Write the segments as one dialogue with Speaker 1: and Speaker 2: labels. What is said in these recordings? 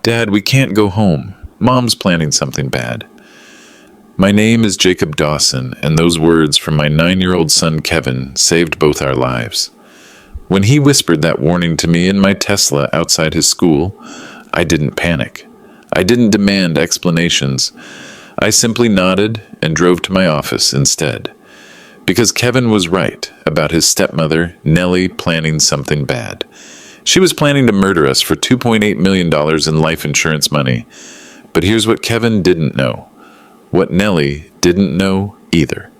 Speaker 1: "Dad, we can't go home. Mom's planning something bad." My name is Jacob Dawson, and those words from my 9-year-old son Kevin saved both our lives. When he whispered that warning to me in my Tesla outside his school, I didn't panic. I didn't demand explanations. I simply nodded and drove to my office instead. Because Kevin was right about his stepmother, Nellie, planning something bad. She was planning to murder us for $2.8 million in life insurance money. But here's what Kevin didn't know. What Nellie didn't know either.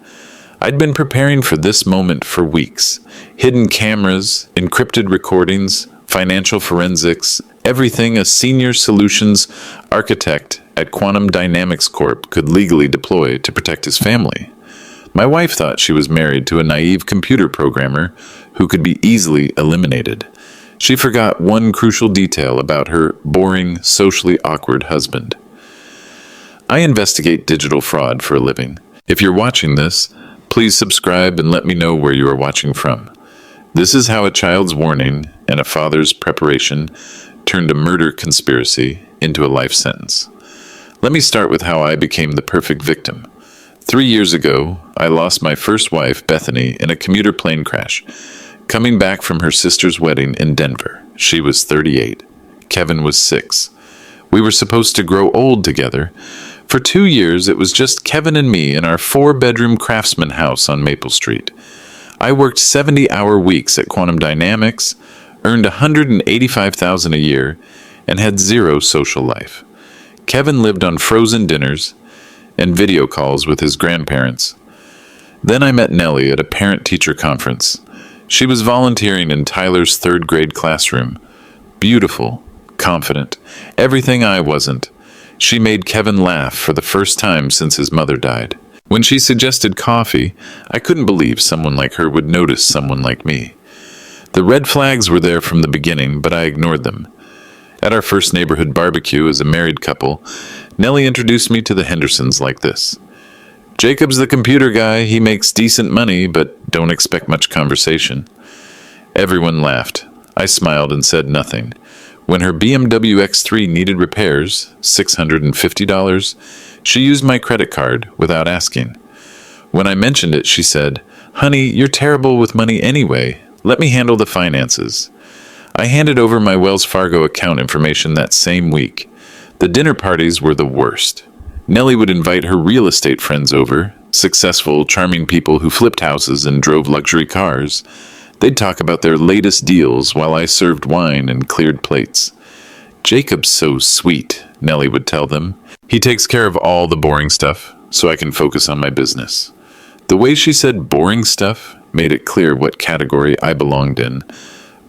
Speaker 1: I'd been preparing for this moment for weeks. Hidden cameras, encrypted recordings, financial forensics, everything a senior solutions architect at Quantum Dynamics Corp could legally deploy to protect his family. My wife thought she was married to a naive computer programmer who could be easily eliminated. She forgot one crucial detail about her boring, socially awkward husband. I investigate digital fraud for a living. If you're watching this, please subscribe and let me know where you are watching from. This is how a child's warning and a father's preparation turned a murder conspiracy into a life sentence. Let me start with how I became the perfect victim. 3 years ago, I lost my first wife, Bethany, in a commuter plane crash, coming back from her sister's wedding in Denver. She was 38. Kevin was 6. We were supposed to grow old together. For 2 years, it was just Kevin and me in our 4-bedroom craftsman house on Maple Street. I worked 70-hour weeks at Quantum Dynamics, earned $185,000 a year, and had zero social life. Kevin lived on frozen dinners and video calls with his grandparents. Then I met Nellie at a parent-teacher conference. She was volunteering in Tyler's 3rd grade classroom. Beautiful, confident, everything I wasn't. She made Kevin laugh for the first time since his mother died. When she suggested coffee, I couldn't believe someone like her would notice someone like me. The red flags were there from the beginning, but I ignored them. At our first neighborhood barbecue as a married couple, Nellie introduced me to the Hendersons like this. "Jacob's the computer guy. He makes decent money, but don't expect much conversation." Everyone laughed. I smiled and said nothing. When her BMW X3 needed repairs, $650, she used my credit card without asking. When I mentioned it, she said, "Honey, you're terrible with money anyway. Let me handle the finances." I handed over my Wells Fargo account information that same week. The dinner parties were the worst. Nellie would invite her real estate friends over, successful, charming people who flipped houses and drove luxury cars. They'd talk about their latest deals while I served wine and cleared plates. "Jacob's so sweet," Nellie would tell them. "He takes care of all the boring stuff, so I can focus on my business." The way she said boring stuff made it clear what category I belonged in.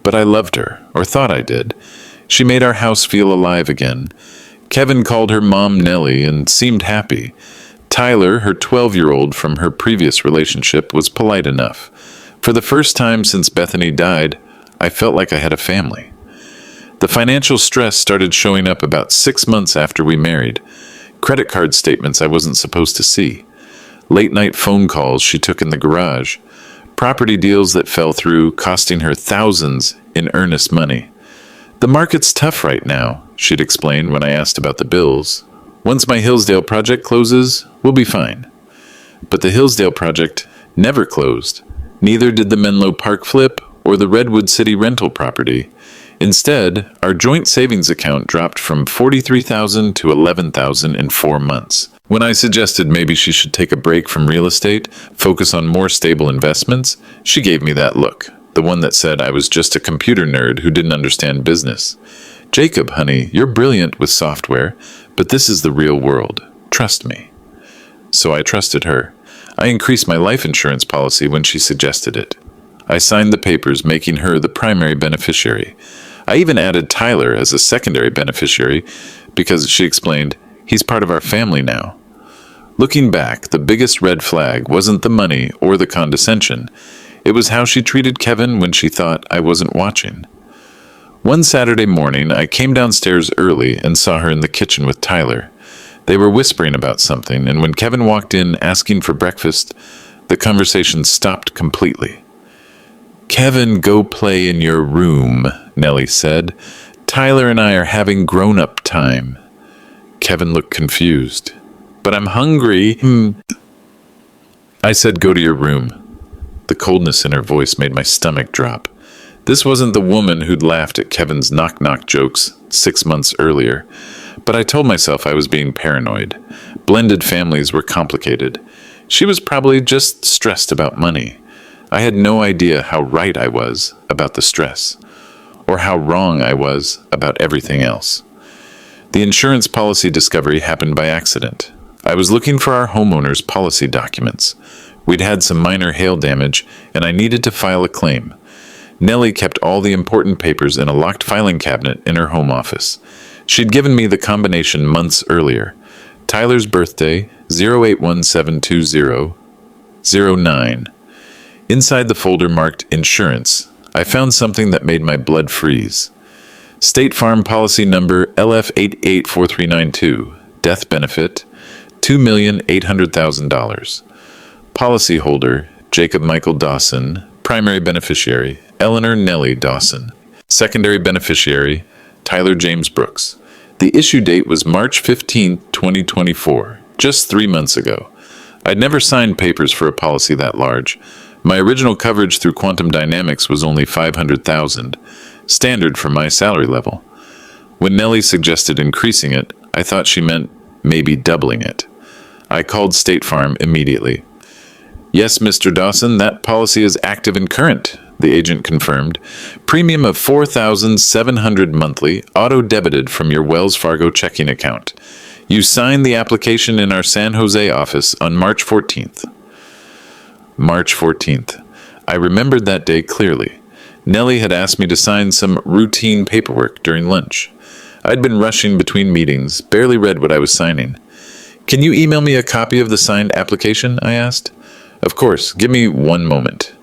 Speaker 1: But I loved her, or thought I did. She made our house feel alive again. Kevin called her Mom Nellie and seemed happy. Tyler, her 12-year-old from her previous relationship, was polite enough. For the first time since Bethany died, I felt like I had a family. The financial stress started showing up about 6 months after we married. Credit card statements I wasn't supposed to see. Late-night phone calls she took in the garage. Property deals that fell through, costing her thousands in earnest money. "The market's tough right now," she'd explain when I asked about the bills. "Once my Hillsdale project closes, we'll be fine." But the Hillsdale project never closed. Neither did the Menlo Park flip or the Redwood City rental property. Instead, our joint savings account dropped from $43,000 to $11,000 in 4 months. When I suggested maybe she should take a break from real estate, focus on more stable investments, she gave me that look, the one that said I was just a computer nerd who didn't understand business. "Jacob, honey, you're brilliant with software, but this is the real world. Trust me." So I trusted her. I increased my life insurance policy when she suggested it. I signed the papers, making her the primary beneficiary. I even added Tyler as a secondary beneficiary because, she explained, he's part of our family now. Looking back, the biggest red flag wasn't the money or the condescension. It was how she treated Kevin when she thought I wasn't watching. One Saturday morning, I came downstairs early and saw her in the kitchen with Tyler. They were whispering about something, and when Kevin walked in asking for breakfast, the conversation stopped completely. "Kevin, go play in your room," Nellie said. Tyler and I are having grown-up time. Kevin looked confused. But I'm hungry. I said, go to your room. The coldness in her voice made my stomach drop. This wasn't the woman who'd laughed at Kevin's knock-knock jokes 6 months earlier, but I told myself I was being paranoid. Blended families were complicated. She was probably just stressed about money. I had no idea how right I was about the stress, or how wrong I was about everything else. The insurance policy discovery happened by accident. I was looking for our homeowner's policy documents. We'd had some minor hail damage, and I needed to file a claim. Nellie kept all the important papers in a locked filing cabinet in her home office. She'd given me the combination months earlier. Tyler's birthday, 08172009. Inside the folder marked Insurance, I found something that made my blood freeze. State Farm policy number LF884392. Death benefit, $2,800,000. Policyholder, Jacob Michael Dawson. Primary beneficiary, Eleanor Nellie Dawson. Secondary beneficiary, Tyler James Brooks. The issue date was March 15, 2024, just 3 months ago. I'd never signed papers for a policy that large. My original coverage through Quantum Dynamics was only $500,000, standard for my salary level. When Nellie suggested increasing it, I thought she meant maybe doubling it. I called State Farm immediately. Yes, Mr. Dawson, that policy is active and current, the agent confirmed. Premium of $4,700 monthly, auto-debited from your Wells Fargo checking account. You signed the application in our San Jose office on March 14th. March 14th. I remembered that day clearly. Nellie had asked me to sign some routine paperwork during lunch. I'd been rushing between meetings, barely read what I was signing. Can you email me a copy of the signed application? I asked. Of course, give me 1 moment.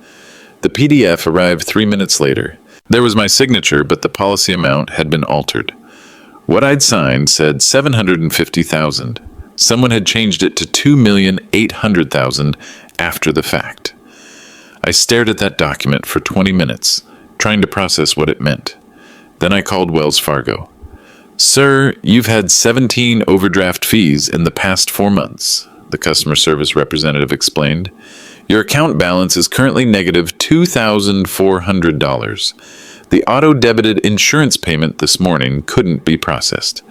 Speaker 1: The PDF arrived 3 minutes later. There was my signature, but the policy amount had been altered. What I'd signed said $750,000. Someone had changed it to $2,800,000 after the fact. I stared at that document for 20 minutes, trying to process what it meant. Then I called Wells Fargo. Sir, you've had 17 overdraft fees in the past 4 months, the customer service representative explained. Your account balance is currently negative $2,400. The auto-debited insurance payment this morning couldn't be processed.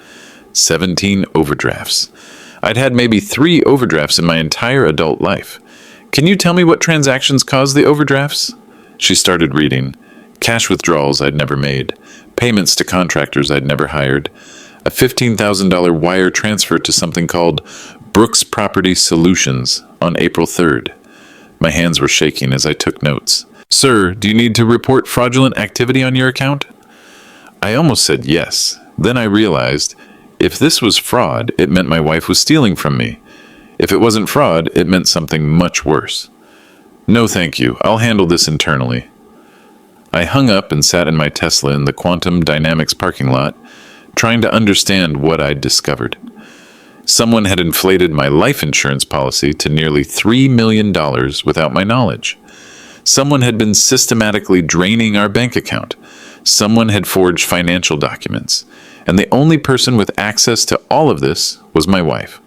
Speaker 1: 17 overdrafts. I'd had maybe 3 overdrafts in my entire adult life. Can you tell me what transactions caused the overdrafts? She started reading. Cash withdrawals I'd never made. Payments to contractors I'd never hired. A $15,000 wire transfer to something called Brooks Property Solutions on April 3rd. My hands were shaking as I took notes. Sir, do you need to report fraudulent activity on your account? I almost said yes. Then I realized, if this was fraud, it meant my wife was stealing from me. If it wasn't fraud, it meant something much worse. No, thank you. I'll handle this internally. I hung up and sat in my Tesla in the Quantum Dynamics parking lot, trying to understand what I'd discovered. Someone had inflated my life insurance policy to nearly $3 million without my knowledge. Someone had been systematically draining our bank account. Someone had forged financial documents. And the only person with access to all of this was my wife.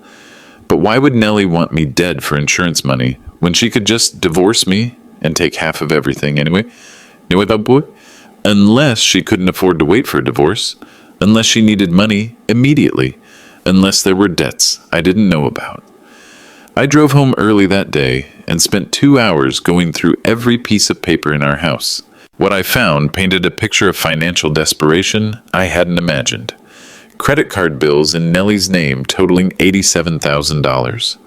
Speaker 1: But why would Nellie want me dead for insurance money when she could just divorce me and take half of everything anyway? Unless she couldn't afford to wait for a divorce. Unless she needed money immediately. Unless there were debts I didn't know about. I drove home early that day and spent 2 hours going through every piece of paper in our house. What I found painted a picture of financial desperation I hadn't imagined. Credit card bills in Nellie's name totaling $87,000.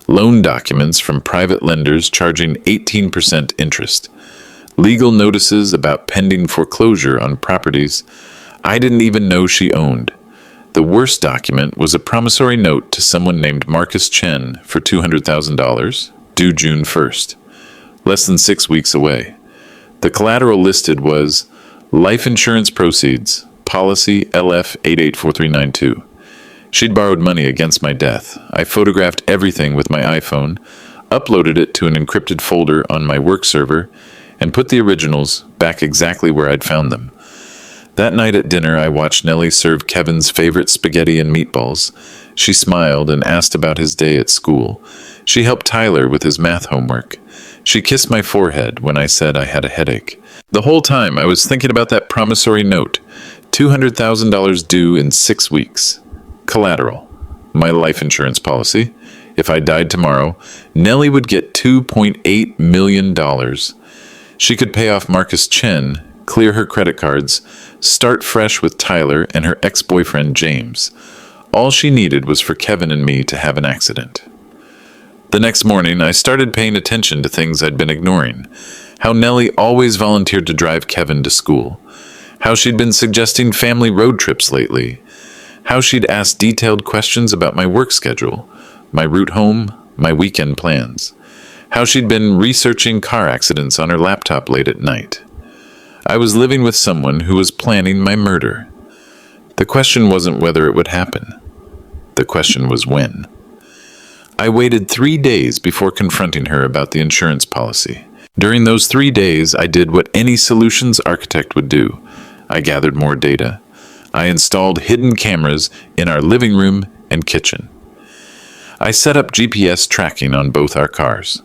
Speaker 1: Loan documents from private lenders charging 18% interest. Legal notices about pending foreclosure on properties I didn't even know she owned. The worst document was a promissory note to someone named Marcus Chen for $200,000, due June 1st, less than 6 weeks away. The collateral listed was life insurance proceeds, policy LF884392. She'd borrowed money against my death. I photographed everything with my iPhone, uploaded it to an encrypted folder on my work server, and put the originals back exactly where I'd found them. That night at dinner, I watched Nellie serve Kevin's favorite spaghetti and meatballs. She smiled and asked about his day at school. She helped Tyler with his math homework. She kissed my forehead when I said I had a headache. The whole time I was thinking about that promissory note, $200,000 due in 6 weeks. Collateral, my life insurance policy. If I died tomorrow, Nellie would get $2.8 million. She could pay off Marcus Chen, clear her credit cards, start fresh with Tyler and her ex-boyfriend James. All she needed was for Kevin and me to have an accident. The next morning, I started paying attention to things I'd been ignoring. How Nellie always volunteered to drive Kevin to school. How she'd been suggesting family road trips lately. How she'd asked detailed questions about my work schedule, my route home, my weekend plans. How she'd been researching car accidents on her laptop late at night. I was living with someone who was planning my murder. The question wasn't whether it would happen. The question was when. I waited 3 days before confronting her about the insurance policy. During those 3 days, I did what any solutions architect would do. I gathered more data. I installed hidden cameras in our living room and kitchen. I set up GPS tracking on both our cars.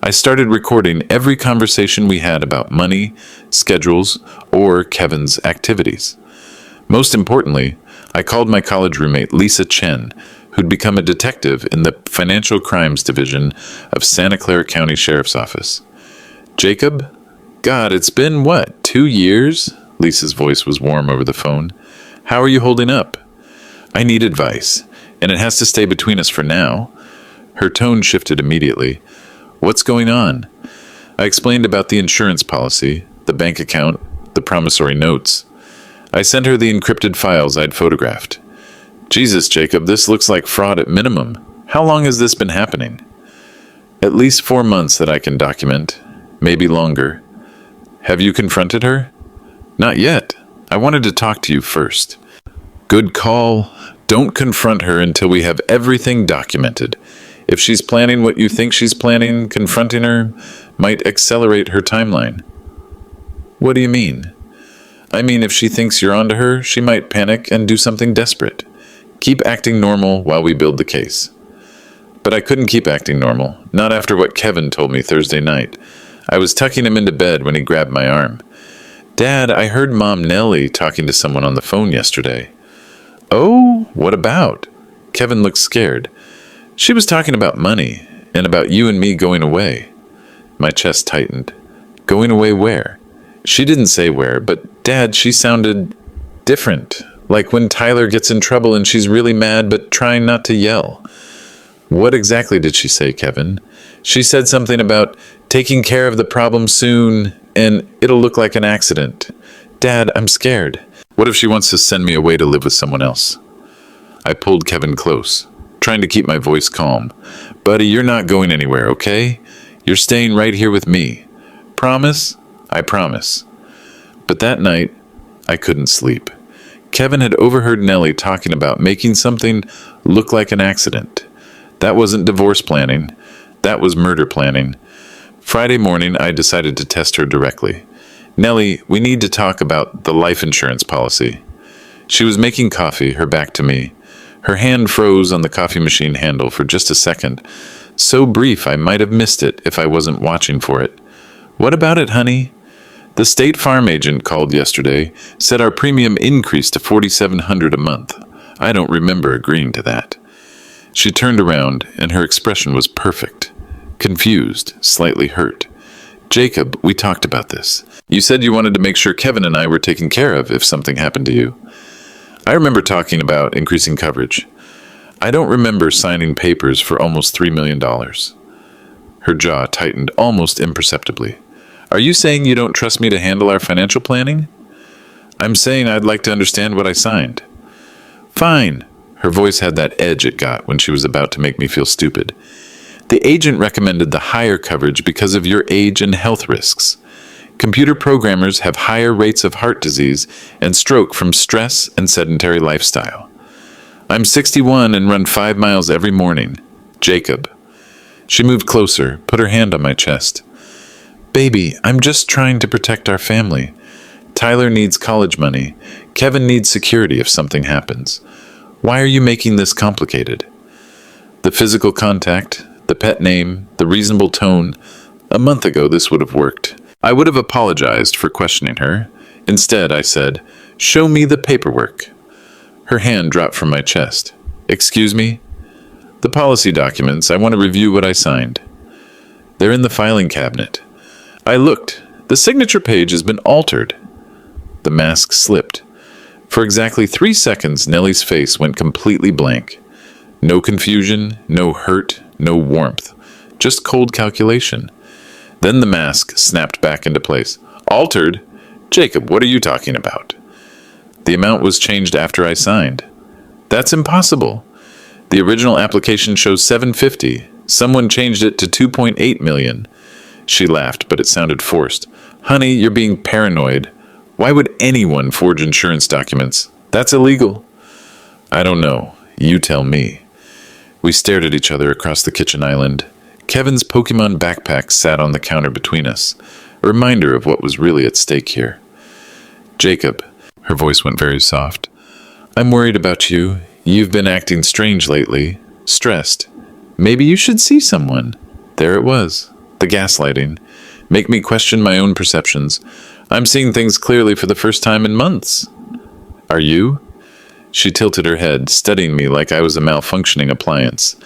Speaker 1: I started recording every conversation we had about money, schedules, or Kevin's activities. Most importantly, I called my college roommate Lisa Chen, who'd become a detective in the Financial Crimes Division of Santa Clara County Sheriff's Office. Jacob? God, it's been, 2 years? Lisa's voice was warm over the phone. How are you holding up? I need advice, and it has to stay between us for now. Her tone shifted immediately. What's going on? I explained about the insurance policy, the bank account, the promissory notes. I sent her the encrypted files I'd photographed. Jesus, Jacob, this looks like fraud at minimum. How long has this been happening? At least 4 months that I can document, maybe longer. Have you confronted her? Not yet. I wanted to talk to you first. Good call. Don't confront her until we have everything documented. If she's planning what you think she's planning, confronting her might accelerate her timeline. What do you mean? I mean, if she thinks you're onto her, she might panic and do something desperate. Keep acting normal while we build the case. But I couldn't keep acting normal, not after what Kevin told me Thursday night. I was tucking him into bed when he grabbed my arm. Dad, I heard Mom Nellie talking to someone on the phone yesterday. Oh, what about? Kevin looked scared. She was talking about money and about you and me going away. My chest tightened. Going away where? She didn't say where, but Dad, she sounded different. Like when Tyler gets in trouble and she's really mad but trying not to yell. What exactly did she say, Kevin? She said something about taking care of the problem soon and it'll look like an accident. Dad, I'm scared. What if she wants to send me away to live with someone else? I pulled Kevin close, trying to keep my voice calm. Buddy, you're not going anywhere, okay? You're staying right here with me. Promise? I promise. But that night, I couldn't sleep. Kevin had overheard Nellie talking about making something look like an accident. That wasn't divorce planning. That was murder planning. Friday morning, I decided to test her directly. Nellie, we need to talk about the life insurance policy. She was making coffee, her back to me. Her hand froze on the coffee machine handle for just a second. So brief I might have missed it if I wasn't watching for it. What about it, honey? The State Farm agent called yesterday, said our premium increased to $4,700 a month. I don't remember agreeing to that. She turned around, and her expression was perfect. Confused, slightly hurt. Jacob, we talked about this. You said you wanted to make sure Kevin and I were taken care of if something happened to you. I remember talking about increasing coverage. I don't remember signing papers for almost $3 million. Her jaw tightened almost imperceptibly. Are you saying you don't trust me to handle our financial planning? I'm saying I'd like to understand what I signed. Fine. Her voice had that edge it got when she was about to make me feel stupid. The agent recommended the higher coverage because of your age and health risks. Computer programmers have higher rates of heart disease and stroke from stress and sedentary lifestyle. I'm 61 and run 5 miles every morning. Jacob. She moved closer, put her hand on my chest. Baby, I'm just trying to protect our family. Tyler needs college money. Kevin needs security if something happens. Why are you making this complicated? The physical contact, the pet name, the reasonable tone. A month ago, this would have worked. I would have apologized for questioning her. Instead, I said, "Show me the paperwork." Her hand dropped from my chest. "Excuse me?" "The policy documents. I want to review what I signed." "They're in the filing cabinet." I looked. The signature page has been altered. The mask slipped. For exactly 3 seconds, Nellie's face went completely blank. No confusion, no hurt, no warmth. Just cold calculation. Then the mask snapped back into place. "Altered? Jacob, what are you talking about?" "The amount was changed after I signed." "That's impossible. The original application shows $750. Someone changed it to $2.8 million. She laughed, but it sounded forced. "Honey, you're being paranoid. Why would anyone forge insurance documents? That's illegal." "I don't know. You tell me." We stared at each other across the kitchen island. Kevin's Pokemon backpack sat on the counter between us, a reminder of what was really at stake here. "Jacob," her voice went very soft, "I'm worried about you. You've been acting strange lately, stressed. Maybe you should see someone." There it was, the gaslighting. Make me question my own perceptions. I'm seeing things clearly for the first time in months. "Are you?" She tilted her head, studying me like I was a malfunctioning appliance.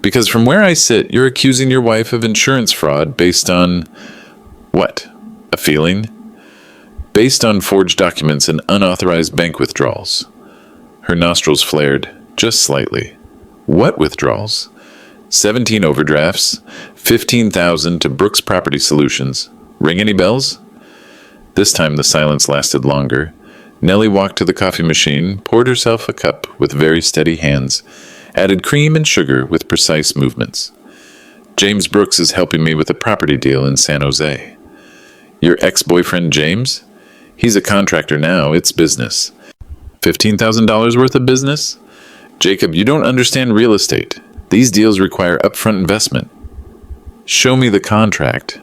Speaker 1: "Because from where I sit, you're accusing your wife of insurance fraud based on..." "What? A feeling?" "Based on forged documents and unauthorized bank withdrawals." Her nostrils flared, just slightly. "What withdrawals?" 17 overdrafts, 15,000 to Brooks Property Solutions. Ring any bells?" This time the silence lasted longer. Nellie walked to the coffee machine, poured herself a cup with very steady hands, added cream and sugar with precise movements. "James Brooks is helping me with a property deal in San Jose." "Your ex-boyfriend James?" "He's a contractor now. It's business." $15,000 worth of business? "Jacob, you don't understand real estate. These deals require upfront investment." "Show me the contract."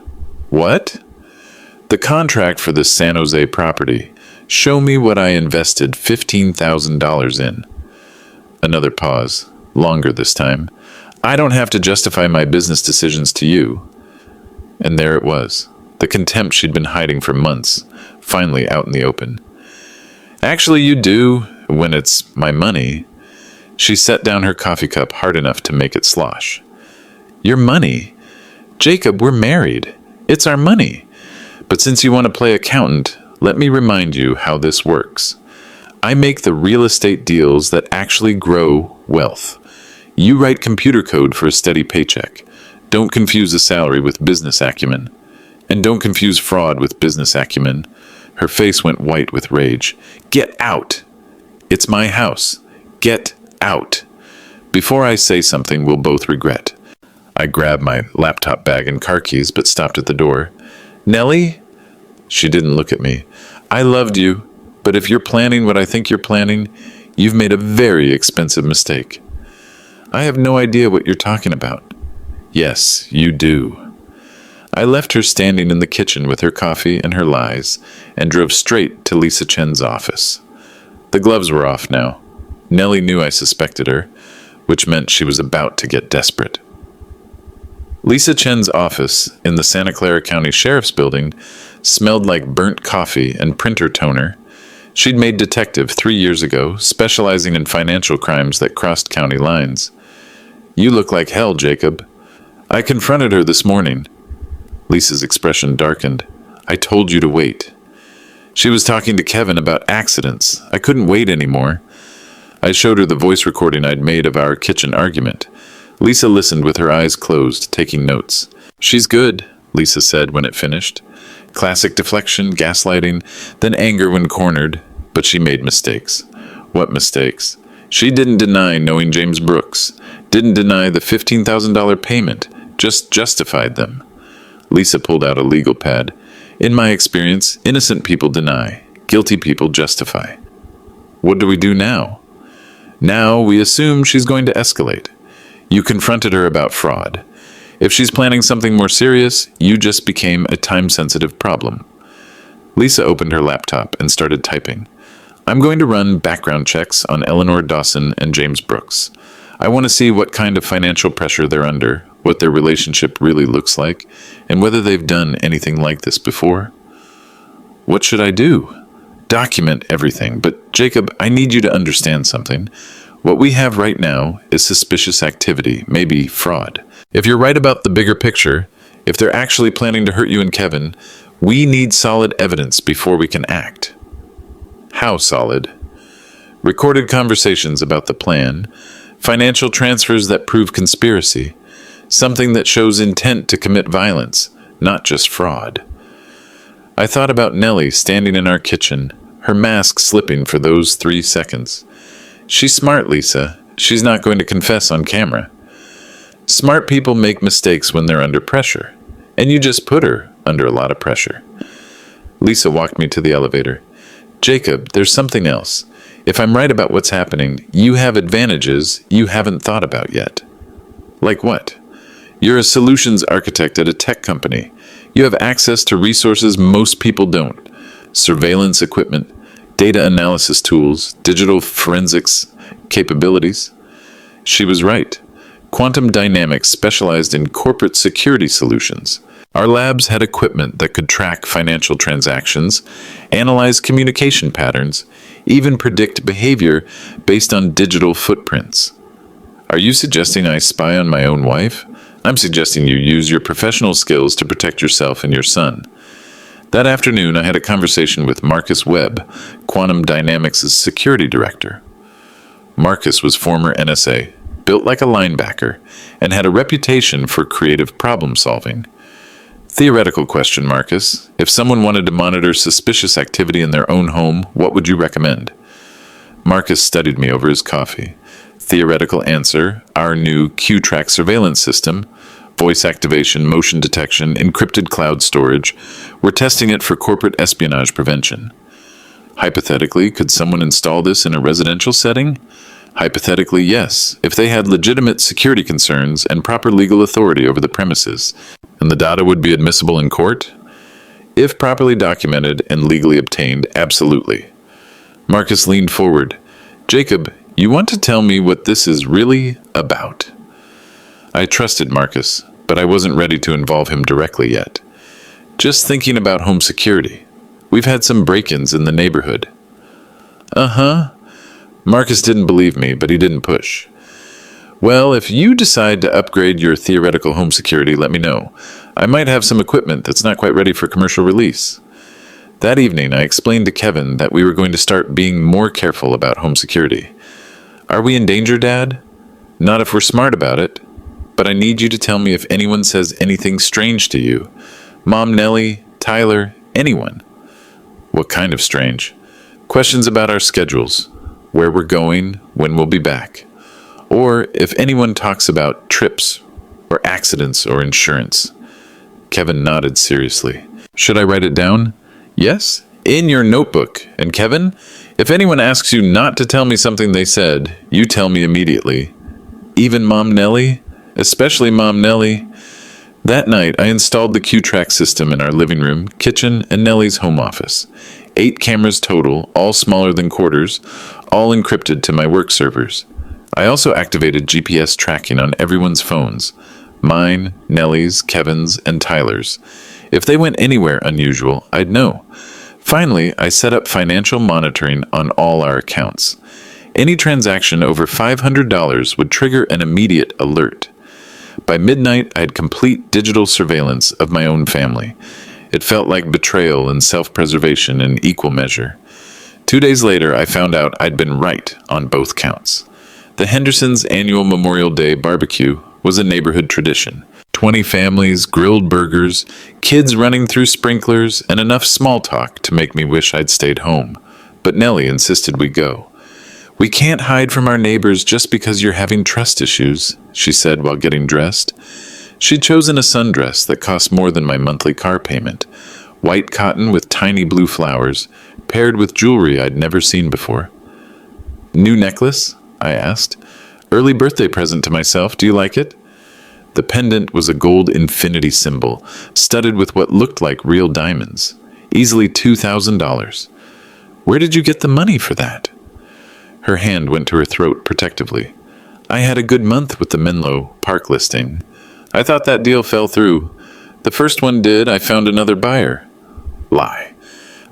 Speaker 1: "What?" "The contract for this San Jose property. Show me what I invested $15,000 in." Another pause, longer this time. "I don't have to justify my business decisions to you." And there it was, the contempt she'd been hiding for months, finally out in the open. "Actually, you do, when it's my money." She set down her coffee cup hard enough to make it slosh. "Your money? Jacob, we're married. It's our money. But since you want to play accountant, let me remind you how this works. I make the real estate deals that actually grow wealth. You write computer code for a steady paycheck. Don't confuse a salary with business acumen. And don't confuse fraud with business acumen." Her face went white with rage. "Get out! It's my house. Get out! Before I say something we'll both regret." I grabbed my laptop bag and car keys, but stopped at the door. "Nellie?" She didn't look at me. "I loved you, but if you're planning what I think you're planning, you've made a very expensive mistake." "I have no idea what you're talking about." "Yes, you do." I left her standing in the kitchen with her coffee and her lies, and drove straight to Lisa Chen's office. The gloves were off now. Nellie knew I suspected her, which meant she was about to get desperate. Lisa Chen's office in the Santa Clara County Sheriff's Building smelled like burnt coffee and printer toner. She'd made detective 3 years ago, specializing in financial crimes that crossed county lines. "You look like hell, Jacob." "I confronted her this morning." Lisa's expression darkened. "I told you to wait." "She was talking to Kevin about accidents. I couldn't wait anymore." I showed her the voice recording I'd made of our kitchen argument. Lisa listened with her eyes closed, taking notes. "She's good," Lisa said when it finished. "Classic deflection, gaslighting, then anger when cornered, but she made mistakes." "What mistakes?" "She didn't deny knowing James Brooks, didn't deny the $15,000 payment, just justified them." Lisa pulled out a legal pad. "In my experience, innocent people deny, guilty people justify." "What do we do now?" "Now we assume she's going to escalate. You confronted her about fraud. If she's planning something more serious, you just became a time-sensitive problem." Lisa opened her laptop and started typing. I'm going to run background checks on Eleanor Dawson and James Brooks. I want to see what kind of financial pressure they're under, what their relationship really looks like, and whether they've done anything like this before. What should I do? Document everything, but Jacob, I need you to understand something. What we have right now is suspicious activity, maybe fraud. If you're right about the bigger picture, if they're actually planning to hurt you and Kevin, we need solid evidence before we can act. How solid? Recorded conversations about the plan, financial transfers that prove conspiracy, something that shows intent to commit violence, not just fraud. I thought about Nellie standing in our kitchen, her mask slipping for those 3 seconds. She's smart, Lisa. She's not going to confess on camera. Smart people make mistakes when they're under pressure, and you just put her under a lot of pressure. Lisa walked me to the elevator. Jacob, there's something else. If I'm right about what's happening, you have advantages you haven't thought about yet. Like what? You're a solutions architect at a tech company. You have access to resources most people don't. Surveillance equipment, data analysis tools, digital forensics capabilities. She was right. Quantum Dynamics specialized in corporate security solutions. Our labs had equipment that could track financial transactions, analyze communication patterns, even predict behavior based on digital footprints. Are you suggesting I spy on my own wife? I'm suggesting you use your professional skills to protect yourself and your son. That afternoon, I had a conversation with Marcus Webb, Quantum Dynamics' security director. Marcus was former NSA, built like a linebacker, and had a reputation for creative problem solving. Theoretical question, Marcus. If someone wanted to monitor suspicious activity in their own home, what would you recommend? Marcus studied me over his coffee. Theoretical answer, our new Q-Track surveillance system, voice activation, motion detection, encrypted cloud storage. We're testing it for corporate espionage prevention. Hypothetically, could someone install this in a residential setting? Hypothetically, yes, if they had legitimate security concerns and proper legal authority over the premises. And the data would be admissible in court? If properly documented and legally obtained, absolutely. Marcus leaned forward. Jacob, you want to tell me what this is really about? I trusted Marcus, but I wasn't ready to involve him directly yet. Just thinking about home security. We've had some break-ins in the neighborhood. Uh-huh. Marcus didn't believe me, but he didn't push. Well, if you decide to upgrade your theoretical home security, let me know. I might have some equipment that's not quite ready for commercial release. That evening, I explained to Kevin that we were going to start being more careful about home security. Are we in danger, Dad? Not if we're smart about it. But I need you to tell me if anyone says anything strange to you. Mom, Nellie, Tyler, anyone. What kind of strange? Questions about our schedules, where we're going, when we'll be back. Or if anyone talks about trips, or accidents, or insurance. Kevin nodded seriously. Should I write it down? Yes, in your notebook. And Kevin, if anyone asks you not to tell me something they said, you tell me immediately. Even Mom Nellie? Especially Mom Nellie. That night, I installed the Q-Track system in our living room, kitchen, and Nellie's home office. 8 cameras total, all smaller than quarters, all encrypted to my work servers. I also activated GPS tracking on everyone's phones. Mine, Nellie's, Kevin's, and Tyler's. If they went anywhere unusual, I'd know. Finally, I set up financial monitoring on all our accounts. Any transaction over $500 would trigger an immediate alert. By midnight, I had complete digital surveillance of my own family. It felt like betrayal and self-preservation in equal measure. 2 days later, I found out I'd been right on both counts. The Hendersons' annual Memorial Day barbecue was a neighborhood tradition. 20 families, grilled burgers, kids running through sprinklers, and enough small talk to make me wish I'd stayed home. But Nellie insisted we go. We can't hide from our neighbors just because you're having trust issues, she said while getting dressed. She'd chosen a sundress that cost more than my monthly car payment. White cotton with tiny blue flowers, paired with jewelry I'd never seen before. New necklace? I asked. Early birthday present to myself, do you like it? The pendant was a gold infinity symbol, studded with what looked like real diamonds. Easily $2,000. Where did you get the money for that? Her hand went to her throat protectively. I had a good month with the Menlo Park listing. I thought that deal fell through. The first one did. I found another buyer. Lie.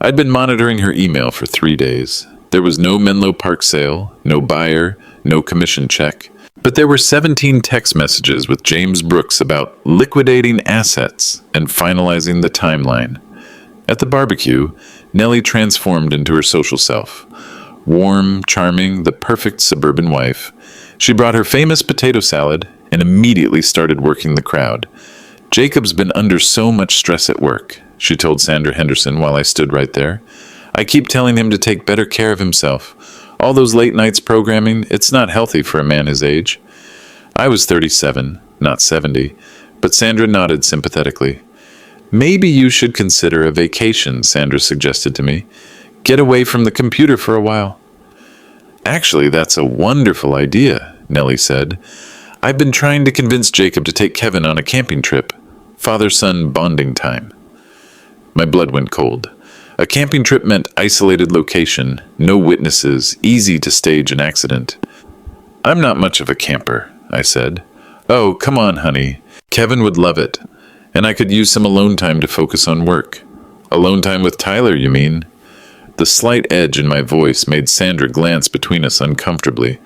Speaker 1: I'd been monitoring her email for 3 days. There was no Menlo Park sale, no buyer, no commission check. But there were 17 text messages with James Brooks about liquidating assets and finalizing the timeline. At the barbecue, Nellie transformed into her social self. Warm, charming, the perfect suburban wife. She brought her famous potato salad and immediately started working the crowd. Jacob's been under so much stress at work, she told Sandra Henderson while I stood right there. I keep telling him to take better care of himself. All those late nights programming, it's not healthy for a man his age. I was 37, not 70, but Sandra nodded sympathetically. Maybe you should consider a vacation, Sandra suggested to me. Get away from the computer for a while. Actually, that's a wonderful idea, Nellie said. I've been trying to convince Jacob to take Kevin on a camping trip. Father-son bonding time. My blood went cold. A camping trip meant isolated location, no witnesses, easy to stage an accident. I'm not much of a camper, I said. Oh, come on, honey. Kevin would love it. And I could use some alone time to focus on work. Alone time with Tyler, you mean? The slight edge in my voice made Sandra glance between us uncomfortably.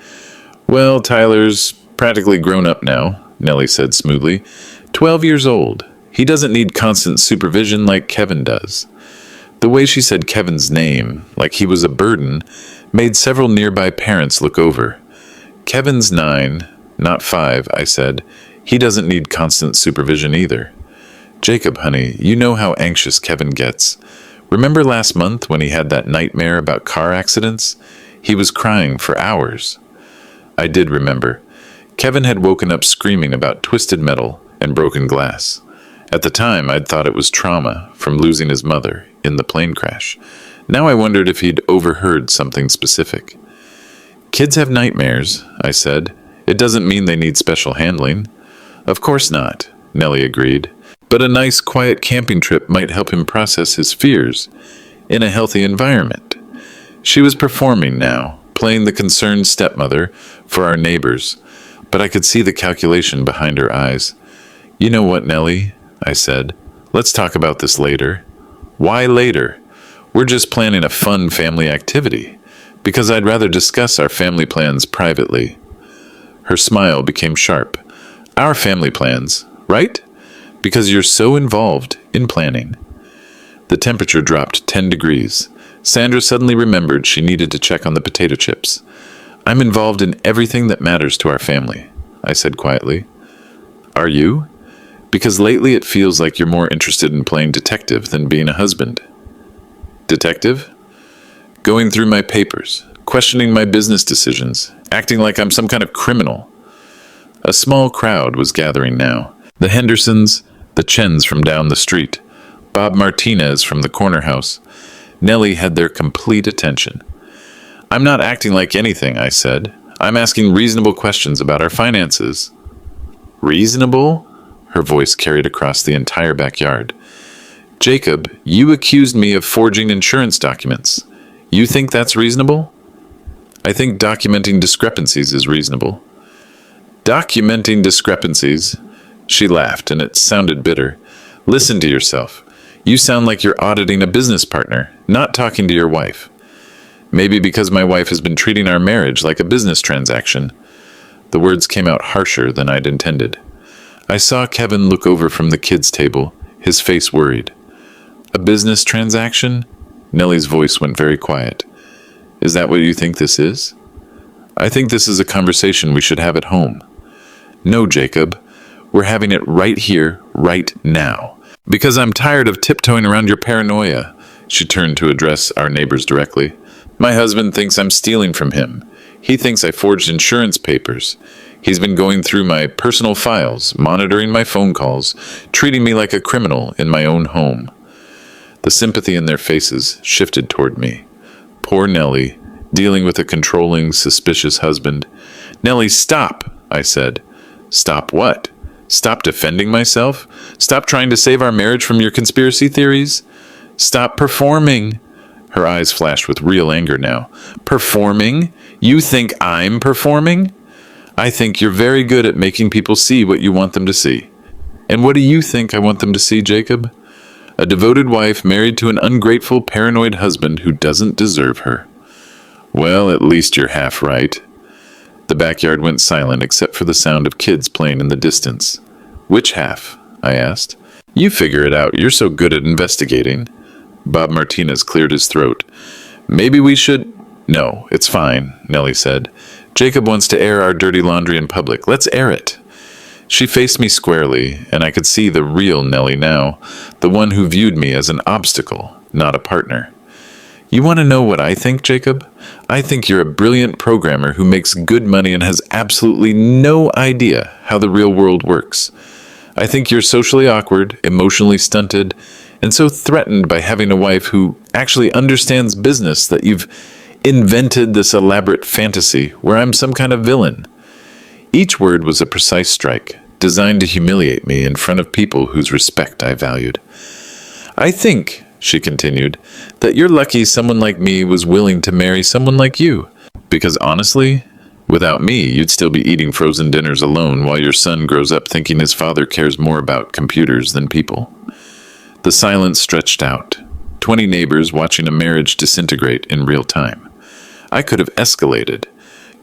Speaker 1: Well, Tyler's practically grown up now, Nellie said smoothly. 12 years old. He doesn't need constant supervision like Kevin does. The way she said Kevin's name, like he was a burden, made several nearby parents look over. Kevin's 9, not 5, I said. He doesn't need constant supervision either. Jacob, honey, you know how anxious Kevin gets. Remember last month when he had that nightmare about car accidents? He was crying for hours. I did remember. Kevin had woken up screaming about twisted metal and broken glass. At the time, I'd thought it was trauma from losing his mother in the plane crash. Now I wondered if he'd overheard something specific. Kids have nightmares, I said. It doesn't mean they need special handling. Of course not, Nellie agreed. But a nice, quiet camping trip might help him process his fears in a healthy environment. She was performing now, playing the concerned stepmother for our neighbors, but I could see the calculation behind her eyes. You know what, Nellie? I said. Let's talk about this later. Why later? We're just planning a fun family activity, because I'd rather discuss our family plans privately. Her smile became sharp. Our family plans, right? Because you're so involved in planning. The temperature dropped 10 degrees. Sandra suddenly remembered she needed to check on the potato chips. I'm involved in everything that matters to our family, I said quietly. Are you? Because lately it feels like you're more interested in playing detective than being a husband. Detective? Going through my papers, questioning my business decisions, acting like I'm some kind of criminal. A small crowd was gathering now. The Hendersons, the Chens from down the street, Bob Martinez from the corner house. Nellie had their complete attention. I'm not acting like anything, I said. I'm asking reasonable questions about our finances. Reasonable? Her voice carried across the entire backyard. Jacob, you accused me of forging insurance documents. You think that's reasonable? I think documenting discrepancies is reasonable. Documenting discrepancies? She laughed, and it sounded bitter. Listen to yourself. You sound like you're auditing a business partner, not talking to your wife. Maybe because my wife has been treating our marriage like a business transaction. The words came out harsher than I'd intended. I saw Kevin look over from the kids' table, his face worried. A business transaction? Nellie's voice went very quiet. Is that what you think this is? I think this is a conversation we should have at home. No, Jacob. We're having it right here, right now. Because I'm tired of tiptoeing around your paranoia. She turned to address our neighbors directly. My husband thinks I'm stealing from him. He thinks I forged insurance papers. He's been going through my personal files, monitoring my phone calls, treating me like a criminal in my own home. The sympathy in their faces shifted toward me. Poor Nellie, dealing with a controlling, suspicious husband. Nellie, stop, I said. Stop what? Stop defending myself? Stop trying to save our marriage from your conspiracy theories? Stop performing. Her eyes flashed with real anger now. Performing? You think I'm performing? I think you're very good at making people see what you want them to see. And what do you think I want them to see, Jacob? A devoted wife married to an ungrateful, paranoid husband who doesn't deserve her. Well, at least you're half right. The backyard went silent except for the sound of kids playing in the distance. Which half? I asked. You figure it out. You're so good at investigating. Bob Martinez cleared his throat. Maybe we should... No, it's fine, Nellie said. Jacob wants to air our dirty laundry in public. Let's air it. She faced me squarely, and I could see the real Nellie now, the one who viewed me as an obstacle, not a partner. You want to know what I think, Jacob? I think you're a brilliant programmer who makes good money and has absolutely no idea how the real world works. I think you're socially awkward, emotionally stunted, and so threatened by having a wife who actually understands business that you've invented this elaborate fantasy where I'm some kind of villain. Each word was a precise strike, designed to humiliate me in front of people whose respect I valued. I think, she continued, that you're lucky someone like me was willing to marry someone like you. Because honestly, without me, you'd still be eating frozen dinners alone while your son grows up thinking his father cares more about computers than people. The silence stretched out, 20 neighbors watching a marriage disintegrate in real time. I could have escalated,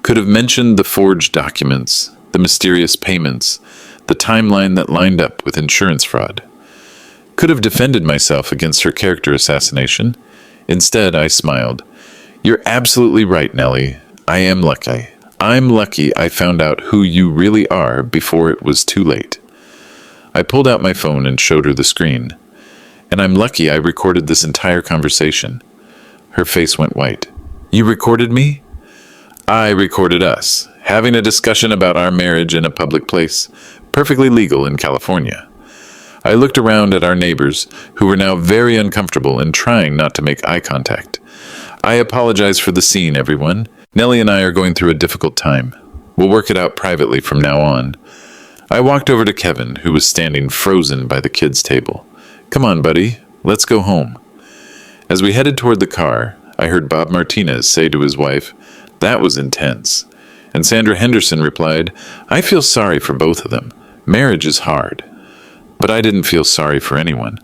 Speaker 1: could have mentioned the forged documents, the mysterious payments, the timeline that lined up with insurance fraud. Could have defended myself against her character assassination. Instead, I smiled. You're absolutely right, Nellie. I am lucky. I'm lucky I found out who you really are before it was too late. I pulled out my phone and showed her the screen. And I'm lucky I recorded this entire conversation. Her face went white. You recorded me? I recorded us, having a discussion about our marriage in a public place, perfectly legal in California. I looked around at our neighbors, who were now very uncomfortable and trying not to make eye contact. I apologize for the scene, everyone. Nellie and I are going through a difficult time. We'll work it out privately from now on. I walked over to Kevin, who was standing frozen by the kids' table. Come on, buddy, let's go home. As we headed toward the car, I heard Bob Martinez say to his wife, That was intense. And Sandra Henderson replied, I feel sorry for both of them. Marriage is hard. But I didn't feel sorry for anyone,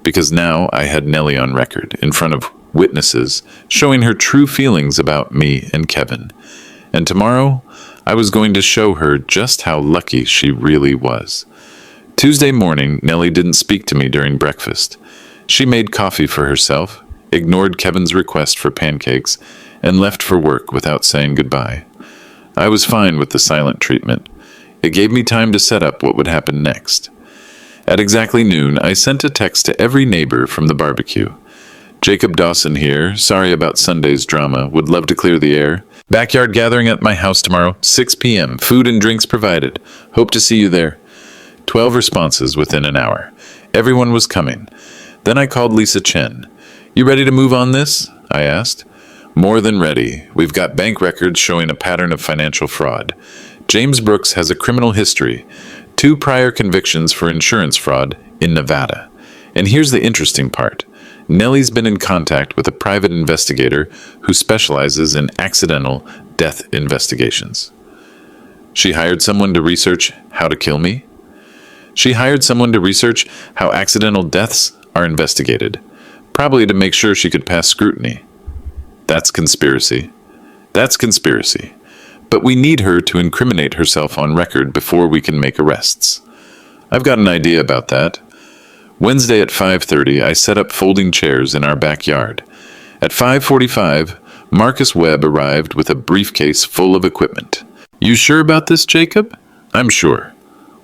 Speaker 1: because now I had Nellie on record, in front of witnesses, showing her true feelings about me and Kevin. And tomorrow, I was going to show her just how lucky she really was. Tuesday morning, Nellie didn't speak to me during breakfast. She made coffee for herself, ignored Kevin's request for pancakes, and left for work without saying goodbye. I was fine with the silent treatment. It gave me time to set up what would happen next. At exactly noon, I sent a text to every neighbor from the barbecue. Jacob Dawson here, sorry about Sunday's drama, would love to clear the air. Backyard gathering at my house tomorrow, 6 p.m., food and drinks provided. Hope to see you there. 12 responses within an hour. Everyone was coming. Then I called Lisa Chen. You ready to move on this? I asked. More than ready. We've got bank records showing a pattern of financial fraud. James Brooks has a criminal history, 2 prior convictions for insurance fraud in Nevada. And here's the interesting part. Nellie's been in contact with a private investigator who specializes in accidental death investigations. She hired someone to research how to kill me? She hired someone to research how accidental deaths are investigated, probably to make sure she could pass scrutiny. That's conspiracy. That's conspiracy. But we need her to incriminate herself on record before we can make arrests. I've got an idea about that. Wednesday at 5:30, I set up folding chairs in our backyard. At 5:45, Marcus Webb arrived with a briefcase full of equipment. You sure about this, Jacob? I'm sure.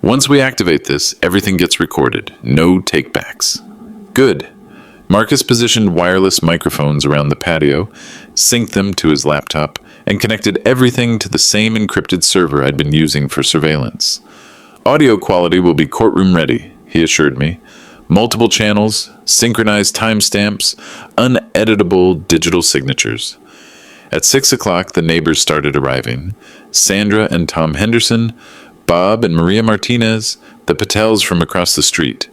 Speaker 1: Once we activate this, everything gets recorded. No takebacks. Good. Marcus positioned wireless microphones around the patio, synced them to his laptop, and connected everything to the same encrypted server I'd been using for surveillance. Audio quality will be courtroom ready, he assured me. Multiple channels, synchronized timestamps, uneditable digital signatures. At 6 o'clock, the neighbors started arriving. Sandra and Tom Henderson, Bob and Maria Martinez, the Patels from across the street.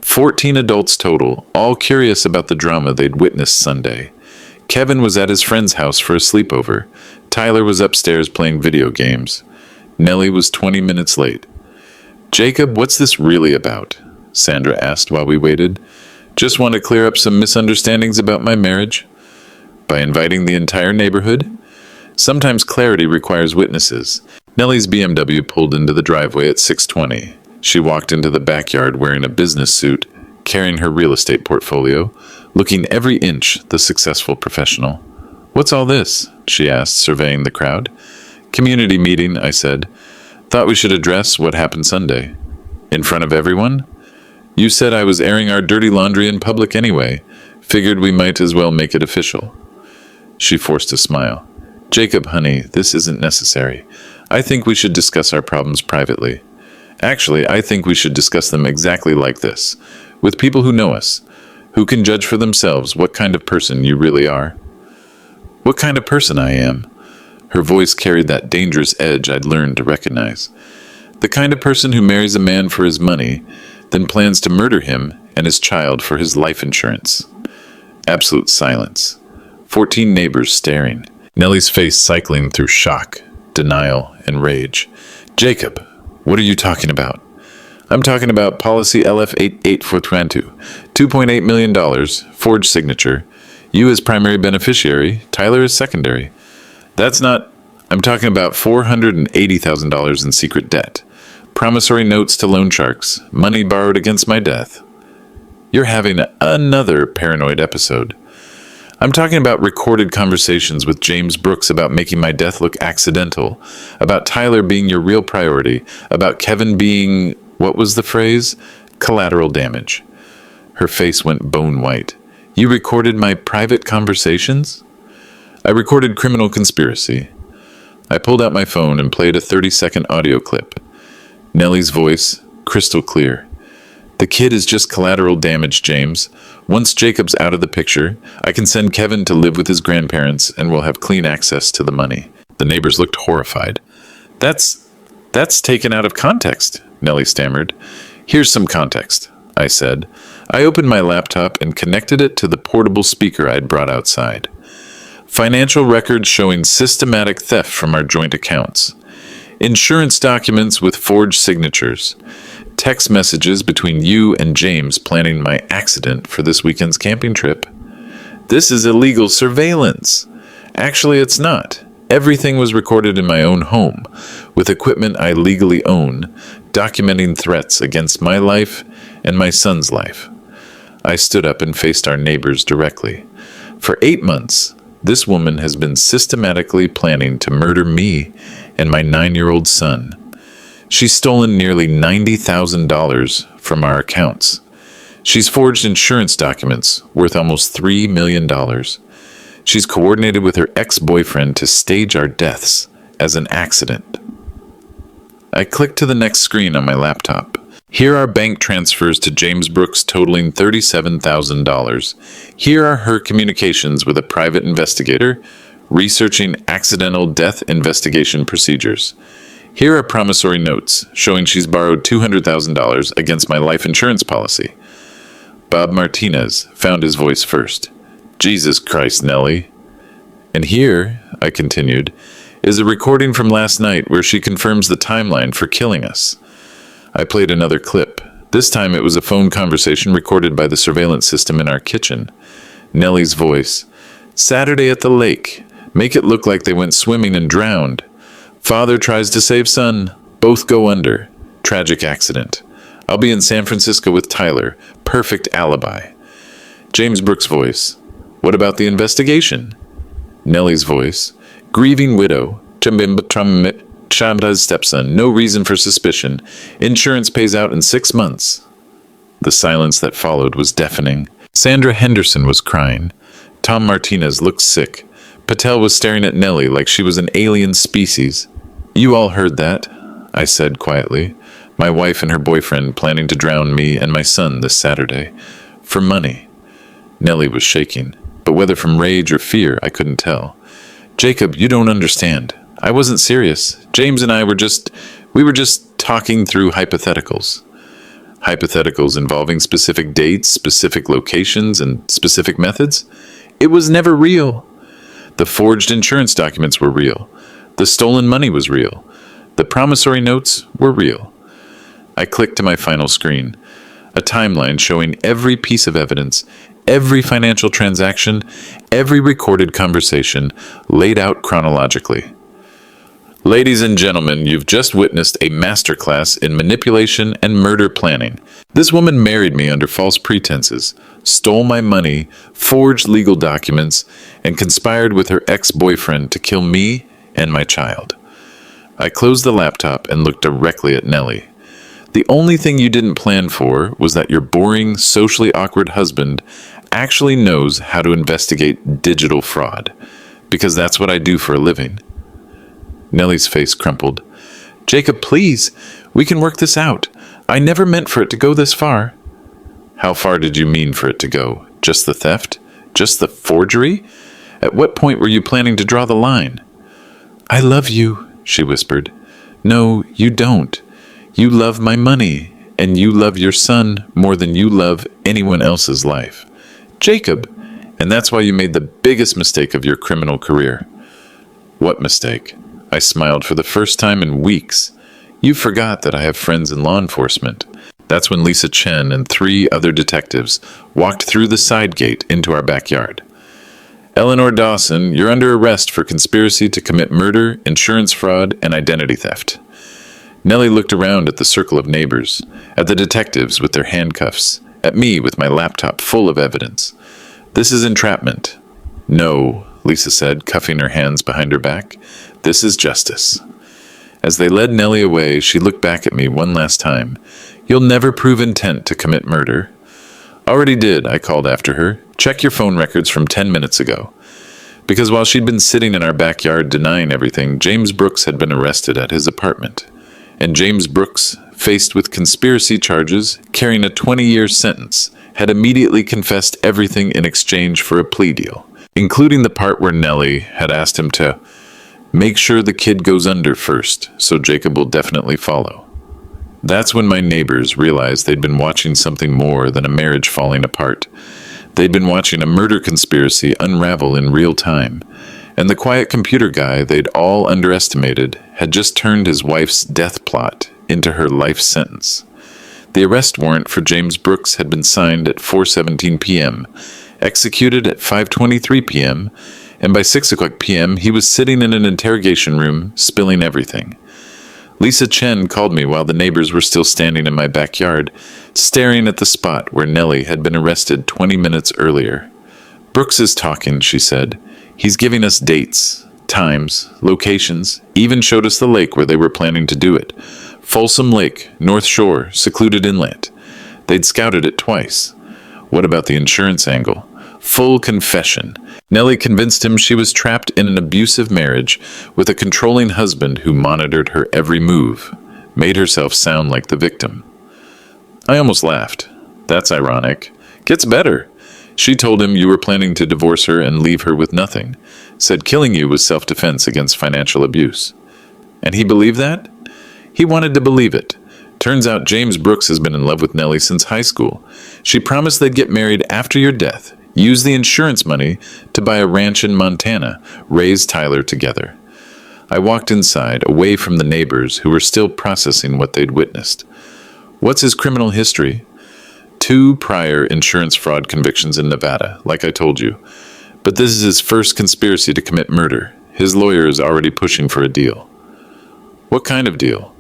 Speaker 1: 14 adults total, all curious about the drama they'd witnessed Sunday. Kevin was at his friend's house for a sleepover. Tyler was upstairs playing video games. Nellie was 20 minutes late. "Jacob, what's this really about?" Sandra asked while we waited. "Just want to clear up some misunderstandings about my marriage." "By inviting the entire neighborhood?" "Sometimes clarity requires witnesses." Nellie's BMW pulled into the driveway at 6:20. She walked into the backyard wearing a business suit, carrying her real estate portfolio, looking every inch the successful professional. "What's all this?" she asked, surveying the crowd. "Community meeting," I said. "Thought we should address what happened Sunday." "In front of everyone?" "You said I was airing our dirty laundry in public anyway. Figured we might as well make it official." She forced a smile. "Jacob, honey, this isn't necessary. I think we should discuss our problems privately. Actually, I think we should discuss them exactly like this, with people who know us, who can judge for themselves what kind of person you really are." "What kind of person I am?" Her voice carried that dangerous edge I'd learned to recognize. "The kind of person who marries a man for his money, then plans to murder him and his child for his life insurance." Absolute silence. 14 neighbors staring. Nellie's face cycling through shock, denial, and rage. "Jacob, what are you talking about?" "I'm talking about policy LF8842. $2.8 million, forged signature. You as primary beneficiary, Tyler as secondary. That's not... I'm talking about $480,000 in secret debt. Promissory notes to loan sharks. Money borrowed against my death." "You're having another paranoid episode." "I'm talking about recorded conversations with James Brooks about making my death look accidental, about Tyler being your real priority, about Kevin being, what was the phrase? Collateral damage." Her face went bone white. "You recorded my private conversations?" "I recorded criminal conspiracy." I pulled out my phone and played a 30-second audio clip. Nellie's voice, crystal clear. "The kid is just collateral damage, James. Once Jacob's out of the picture, I can send Kevin to live with his grandparents and we'll have clean access to the money." The neighbors looked horrified. That's taken out of context," Nellie stammered. "Here's some context," I said. I opened my laptop and connected it to the portable speaker I'd brought outside. "Financial records showing systematic theft from our joint accounts. Insurance documents with forged signatures. Text messages between you and James planning my accident for this weekend's camping trip. This is illegal surveillance." "Actually, it's not. Everything was recorded in my own home, with equipment I legally own, documenting threats against my life and my son's life." I stood up and faced our neighbors directly. "For 8 months, this woman has been systematically planning to murder me and my 9-year-old son. She's stolen nearly $90,000 from our accounts. She's forged insurance documents worth almost $3 million. She's coordinated with her ex-boyfriend to stage our deaths as an accident." I clicked to the next screen on my laptop. Here are bank transfers to James Brooks totaling $37,000. Here are her communications with a private investigator researching accidental death investigation procedures. Here are promissory notes showing she's borrowed $200,000 against my life insurance policy. Bob Martinez found his voice first. "Jesus Christ, Nellie." "And here," I continued, "is a recording from last night where she confirms the timeline for killing us." I played another clip. This time it was a phone conversation recorded by the surveillance system in our kitchen. Nellie's voice. "Saturday at the lake. Make it look like they went swimming and drowned. Father tries to save son. Both go under. Tragic accident. I'll be in San Francisco with Tyler. Perfect alibi." James Brooks' voice. "What about the investigation?" Nellie's voice. "Grieving widow. Chabda's stepson. No reason for suspicion. Insurance pays out in 6 months." The silence that followed was deafening. Sandra Henderson was crying. Tom Martinez looked sick. Patel was staring at Nellie like she was an alien species. "You all heard that," I said quietly. "My wife and her boyfriend planning to drown me and my son this Saturday. For money." Nellie was shaking, but whether from rage or fear, I couldn't tell. "Jacob, you don't understand. I wasn't serious. James and I were just talking through hypotheticals." hypotheticals involving specific dates, specific locations, and specific methods. It was never real. The forged insurance documents were real. The stolen money was real. The promissory notes were real. I clicked to my final screen, a timeline showing every piece of evidence, every financial transaction, every recorded conversation, laid out chronologically. Ladies and gentlemen, you've just witnessed a masterclass in manipulation and murder planning. This woman married me under false pretenses, stole my money, forged legal documents, and conspired with her ex-boyfriend to kill me and my child. I closed the laptop and looked directly at Nellie. The only thing you didn't plan for was that your boring, socially awkward husband actually knows how to investigate digital fraud, because that's what I do for a living. Nellie's face crumpled. Jacob, please, we can work this out. I never meant for it to go this far. How far did you mean for it to go? Just the theft? Just the forgery? At what point were you planning to draw the line? I love you, she whispered. No, you don't. You love my money, and you love your son more than you love anyone else's life. Jacob, and that's why you made the biggest mistake of your criminal career. What mistake? I smiled for the first time in weeks. You forgot that I have friends in law enforcement. That's when Lisa Chen and 3 other detectives walked through the side gate into our backyard. Eleanor Dawson, you're under arrest for conspiracy to commit murder, insurance fraud, and identity theft. Nellie looked around at the circle of neighbors, at the detectives with their handcuffs, at me with my laptop full of evidence. This is entrapment. No, Lisa said, cuffing her hands behind her back. This is justice. As they led Nellie away, she looked back at me one last time. You'll never prove intent to commit murder. Already did, I called after her. Check your phone records from 10 minutes ago. Because while she'd been sitting in our backyard denying everything, James Brooks had been arrested at his apartment. And James Brooks, faced with conspiracy charges, carrying a 20-year sentence, had immediately confessed everything in exchange for a plea deal, including the part where Nellie had asked him to make sure the kid goes under first, so Jacob will definitely follow. That's when my neighbors realized they'd been watching something more than a marriage falling apart. They'd been watching a murder conspiracy unravel in real time, and the quiet computer guy they'd all underestimated had just turned his wife's death plot into her life sentence. The arrest warrant for James Brooks had been signed at 4:17 p.m., executed at 5:23 p.m., and by 6 o'clock p.m. he was sitting in an interrogation room, spilling everything. Lisa Chen called me while the neighbors were still standing in my backyard, staring at the spot where Nellie had been arrested 20 minutes earlier. Brooks is talking, she said. He's giving us dates, times, locations, even showed us the lake where they were planning to do it. Folsom Lake, North Shore, secluded inlet. They'd scouted it twice. What about the insurance angle? Full confession. Nellie convinced him she was trapped in an abusive marriage with a controlling husband who monitored her every move, made herself sound like the victim. I almost laughed. That's ironic. Gets better. She told him you were planning to divorce her and leave her with nothing, said killing you was self-defense against financial abuse. And he believed that? He wanted to believe it. Turns out James Brooks has been in love with Nellie since high school. She promised they'd get married after your death, use the insurance money to buy a ranch in Montana, raise Tyler together. I walked inside, away from the neighbors who were still processing what they'd witnessed. What's his criminal history? 2 prior insurance fraud convictions in Nevada, like I told you. But this is his first conspiracy to commit murder. His lawyer is already pushing for a deal. What kind of deal?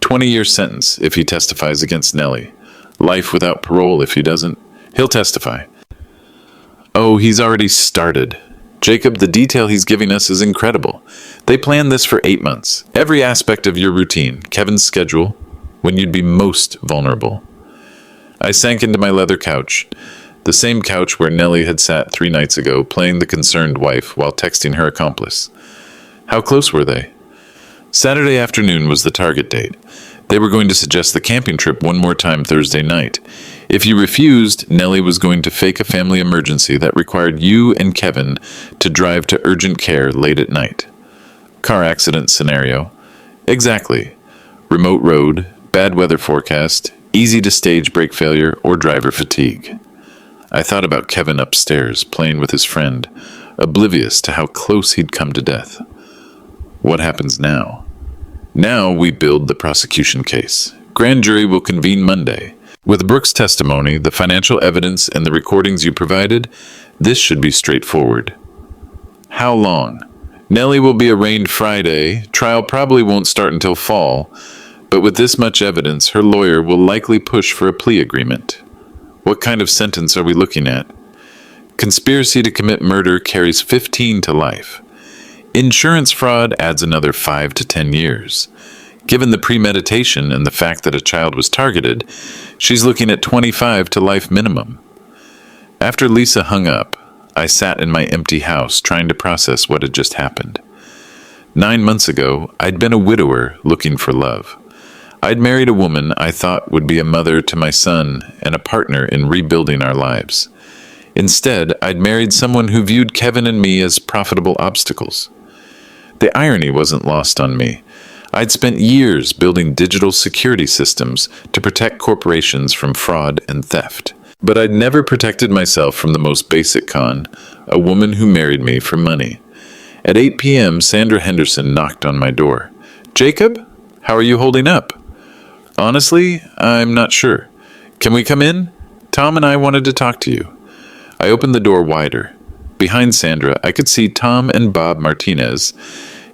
Speaker 1: 20-year sentence if he testifies against Nellie. Life without parole if he doesn't. He'll testify. Oh, he's already started. Jacob, the detail he's giving us is incredible. They planned this for 8 months. Every aspect of your routine, Kevin's schedule, when you'd be most vulnerable. I sank into my leather couch, the same couch where Nellie had sat 3 nights ago, playing the concerned wife while texting her accomplice. How close were they? Saturday afternoon was the target date. They were going to suggest the camping trip one more time Thursday night. If you refused, Nellie was going to fake a family emergency that required you and Kevin to drive to urgent care late at night. Car accident scenario. Exactly. Remote road, bad weather forecast, easy to stage brake failure or driver fatigue. I thought about Kevin upstairs, playing with his friend, oblivious to how close he'd come to death. What happens now? Now we build the prosecution case. Grand jury will convene Monday. With Brooks' testimony, the financial evidence, and the recordings you provided, this should be straightforward. How long? Nellie will be arraigned Friday. Trial probably won't start until fall, but with this much evidence, her lawyer will likely push for a plea agreement. What kind of sentence are we looking at? Conspiracy to commit murder carries 15 to life. Insurance fraud adds another 5 to 10 years. Given the premeditation and the fact that a child was targeted, she's looking at 25 to life minimum. After Lisa hung up, I sat in my empty house trying to process what had just happened. 9 months ago, I'd been a widower looking for love. I'd married a woman I thought would be a mother to my son and a partner in rebuilding our lives. Instead, I'd married someone who viewed Kevin and me as profitable obstacles. The irony wasn't lost on me. I'd spent years building digital security systems to protect corporations from fraud and theft. But I'd never protected myself from the most basic con, a woman who married me for money. At 8 p.m., Sandra Henderson knocked on my door. "Jacob, how are you holding up?" "Honestly, I'm not sure. Can we come in? Tom and I wanted to talk to you." I opened the door wider. Behind Sandra, I could see Tom and Bob Martinez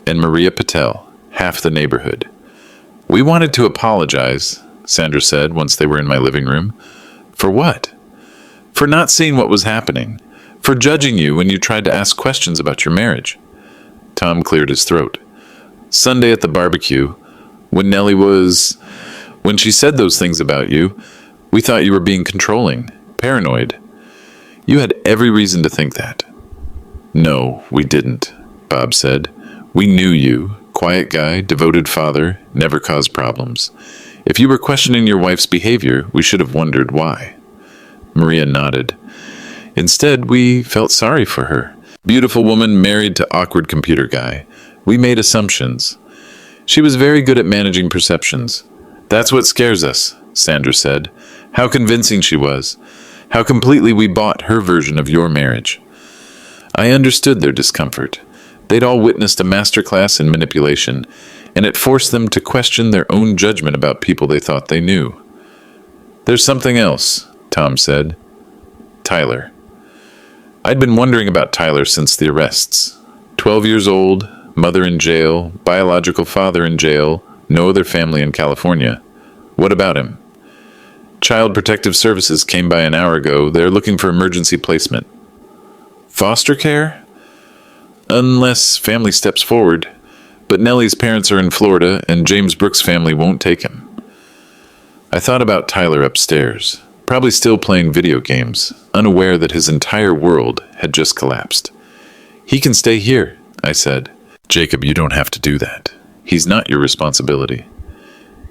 Speaker 1: and Maria Patel, half the neighborhood. "We wanted to apologize," Sandra said once they were in my living room. "For what?" "For not seeing what was happening. For judging you when you tried to ask questions about your marriage." Tom cleared his throat. "Sunday at the barbecue, when when she said those things about you, we thought you were being controlling, paranoid. You had every reason to think that." "No, we didn't," Bob said. "We knew you. Quiet guy, devoted father, never caused problems. If you were questioning your wife's behavior, we should have wondered why." Maria nodded. "Instead, we felt sorry for her. Beautiful woman married to awkward computer guy. We made assumptions. She was very good at managing perceptions. That's what scares us," Sandra said. "How convincing she was. How completely we bought her version of your marriage." I understood their discomfort. They'd all witnessed a masterclass in manipulation, and it forced them to question their own judgment about people they thought they knew. "There's something else," Tom said. "Tyler." I'd been wondering about Tyler since the arrests. 12 years old, mother in jail, biological father in jail, no other family in California. What about him? Child Protective Services came by an hour ago. They're looking for emergency placement. Foster care? Unless family steps forward. But Nellie's parents are in Florida, and James Brooks' family won't take him. I thought about Tyler upstairs, probably still playing video games, unaware that his entire world had just collapsed. "He can stay here," I said. "Jacob, you don't have to do that. He's not your responsibility.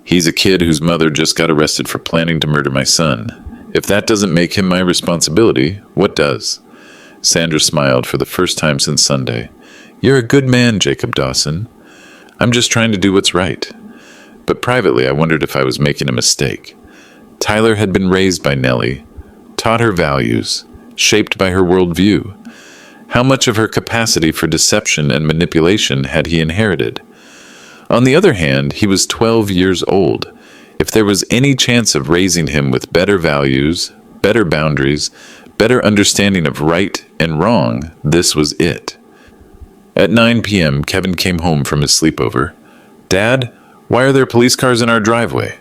Speaker 1: He's a kid whose mother just got arrested for planning to murder my son. If that doesn't make him my responsibility, what does?" Sandra smiled for the first time since Sunday. "You're a good man, Jacob Dawson. I'm just trying to do what's right." But privately, I wondered if I was making a mistake. Tyler had been raised by Nellie, taught her values, shaped by her worldview. How much of her capacity for deception and manipulation had he inherited? On the other hand, he was 12 years old. If there was any chance of raising him with better values, better boundaries, better understanding of right and wrong, this was it. At 9 p.m., Kevin came home from his sleepover. "Dad, why are there police cars in our driveway?"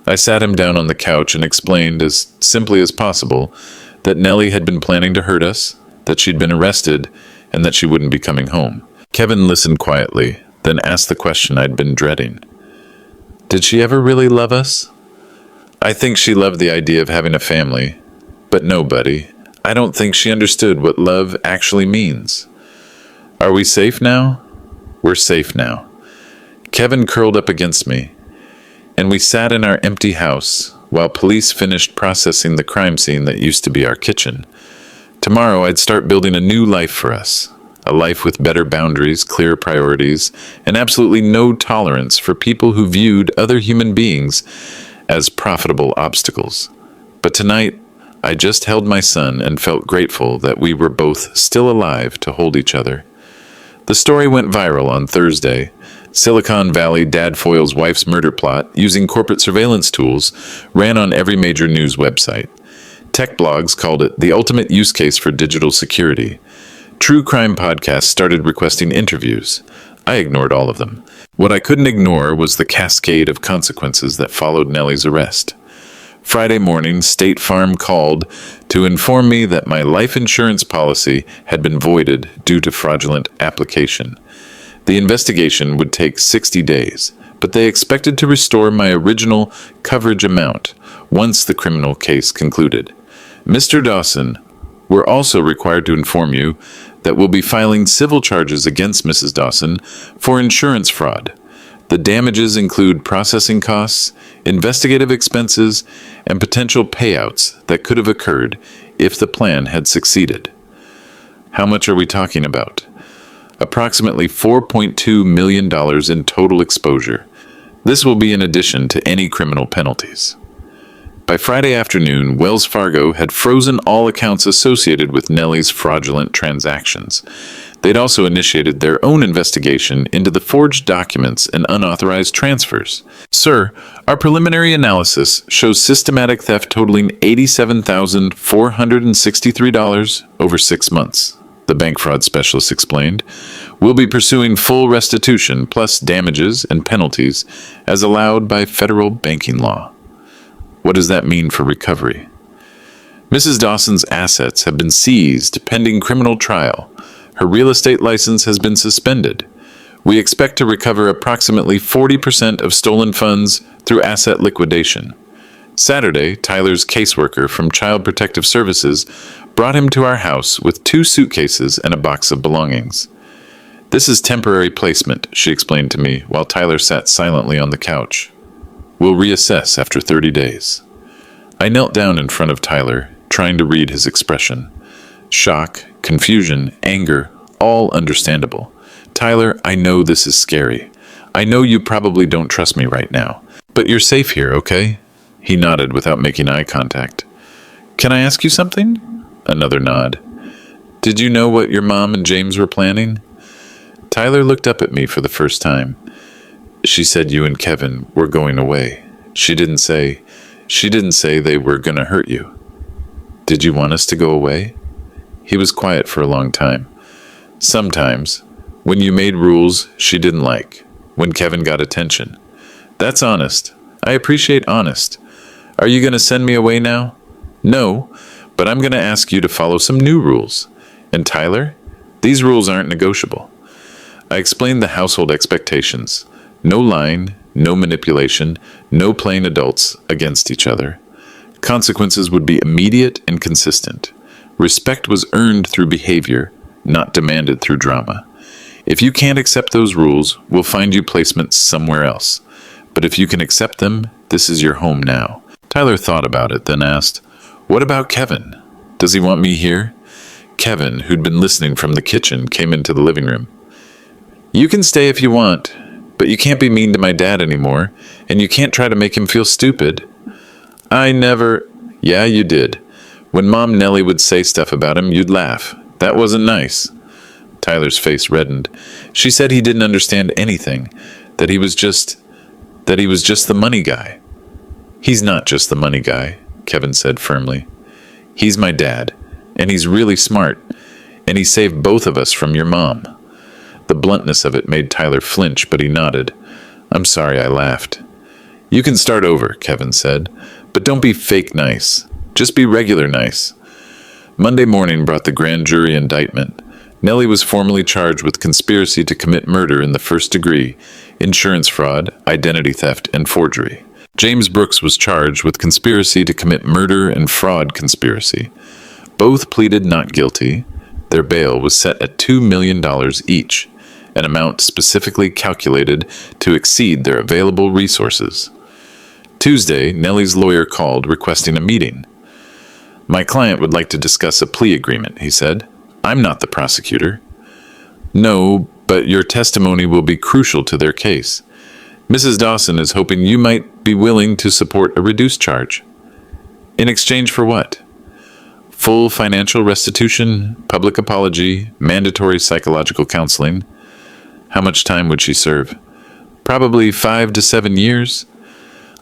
Speaker 1: I sat him down on the couch and explained as simply as possible that Nellie had been planning to hurt us, that she'd been arrested, and that she wouldn't be coming home. Kevin listened quietly, then asked the question I'd been dreading. "Did she ever really love us?" "I think she loved the idea of having a family. But no, buddy, I don't think she understood what love actually means." "Are we safe now?" "We're safe now." Kevin curled up against me, and we sat in our empty house while police finished processing the crime scene that used to be our kitchen. Tomorrow I'd start building a new life for us, a life with better boundaries, clear priorities, and absolutely no tolerance for people who viewed other human beings as profitable obstacles. But tonight, I just held my son and felt grateful that we were both still alive to hold each other. The story went viral on Thursday. Silicon Valley dad foils wife's murder plot using corporate surveillance tools ran on every major news website. Tech blogs called it the ultimate use case for digital security. True crime podcasts started requesting interviews. I ignored all of them. What I couldn't ignore was the cascade of consequences that followed Nellie's arrest. Friday morning, State Farm called to inform me that my life insurance policy had been voided due to fraudulent application. The investigation would take 60 days, but they expected to restore my original coverage amount once the criminal case concluded. Mr. Dawson, we're also required to inform you that we'll be filing civil charges against Mrs. Dawson for insurance fraud. The damages include processing costs, investigative expenses, and potential payouts that could have occurred if the plan had succeeded. How much are we talking about? Approximately $4.2 million in total exposure. This will be in addition to any criminal penalties. By Friday afternoon, Wells Fargo had frozen all accounts associated with Nellie's fraudulent transactions. They'd also initiated their own investigation into the forged documents and unauthorized transfers. Sir, our preliminary analysis shows systematic theft totaling $87,463 over 6 months, the bank fraud specialist explained. We'll be pursuing full restitution plus damages and penalties as allowed by federal banking law. What does that mean for recovery? Mrs. Dawson's assets have been seized pending criminal trial. Her real estate license has been suspended. We expect to recover approximately 40% of stolen funds through asset liquidation. Saturday, Tyler's caseworker from Child Protective Services brought him to our house with 2 suitcases and a box of belongings. This is temporary placement, she explained to me while Tyler sat silently on the couch. We'll reassess after 30 days. I knelt down in front of Tyler, trying to read his expression. Shock, confusion, anger, all understandable. Tyler, I know this is scary. I know you probably don't trust me right now. But you're safe here, okay? He nodded without making eye contact. Can I ask you something? Another nod. Did you know what your mom and James were planning? Tyler looked up at me for the first time. She said you and Kevin were going away. She didn't say they were gonna hurt you. Did you want us to go away? He was quiet for a long time. Sometimes, when you made rules she didn't like, when Kevin got attention. That's honest. I appreciate honest. Are you gonna send me away now? No, but I'm gonna ask you to follow some new rules. And Tyler, these rules aren't negotiable. I explained the household expectations. No lying, no manipulation, no playing adults against each other. Consequences would be immediate and consistent. Respect was earned through behavior, not demanded through drama. If you can't accept those rules, we'll find you placement somewhere else. But if you can accept them, this is your home now. Tyler thought about it, then asked, What about Kevin? Does he want me here? Kevin, who'd been listening from the kitchen, came into the living room. You can stay if you want, but you can't be mean to my dad anymore, and you can't try to make him feel stupid. I never... Yeah, you did. When Mom Nellie would say stuff about him, you'd laugh. That wasn't nice. Tyler's face reddened. She said he didn't understand anything, that he was just the money guy. He's not just the money guy, Kevin said firmly. He's my dad, and he's really smart, and he saved both of us from your mom. The bluntness of it made Tyler flinch, but he nodded. I'm sorry I laughed. You can start over, Kevin said, but don't be fake nice. Just be regular nice. Monday morning brought the grand jury indictment. Nellie was formally charged with conspiracy to commit murder in the first degree, insurance fraud, identity theft, and forgery. James Brooks was charged with conspiracy to commit murder and fraud conspiracy. Both pleaded not guilty. Their bail was set at $2 million each, an amount specifically calculated to exceed their available resources. Tuesday, Nellie's lawyer called requesting a meeting. My client would like to discuss a plea agreement, he said. I'm not the prosecutor. No, but your testimony will be crucial to their case. Mrs. Dawson is hoping you might be willing to support a reduced charge. In exchange for what? Full financial restitution, public apology, mandatory psychological counseling. How much time would she serve? Probably 5 to 7 years.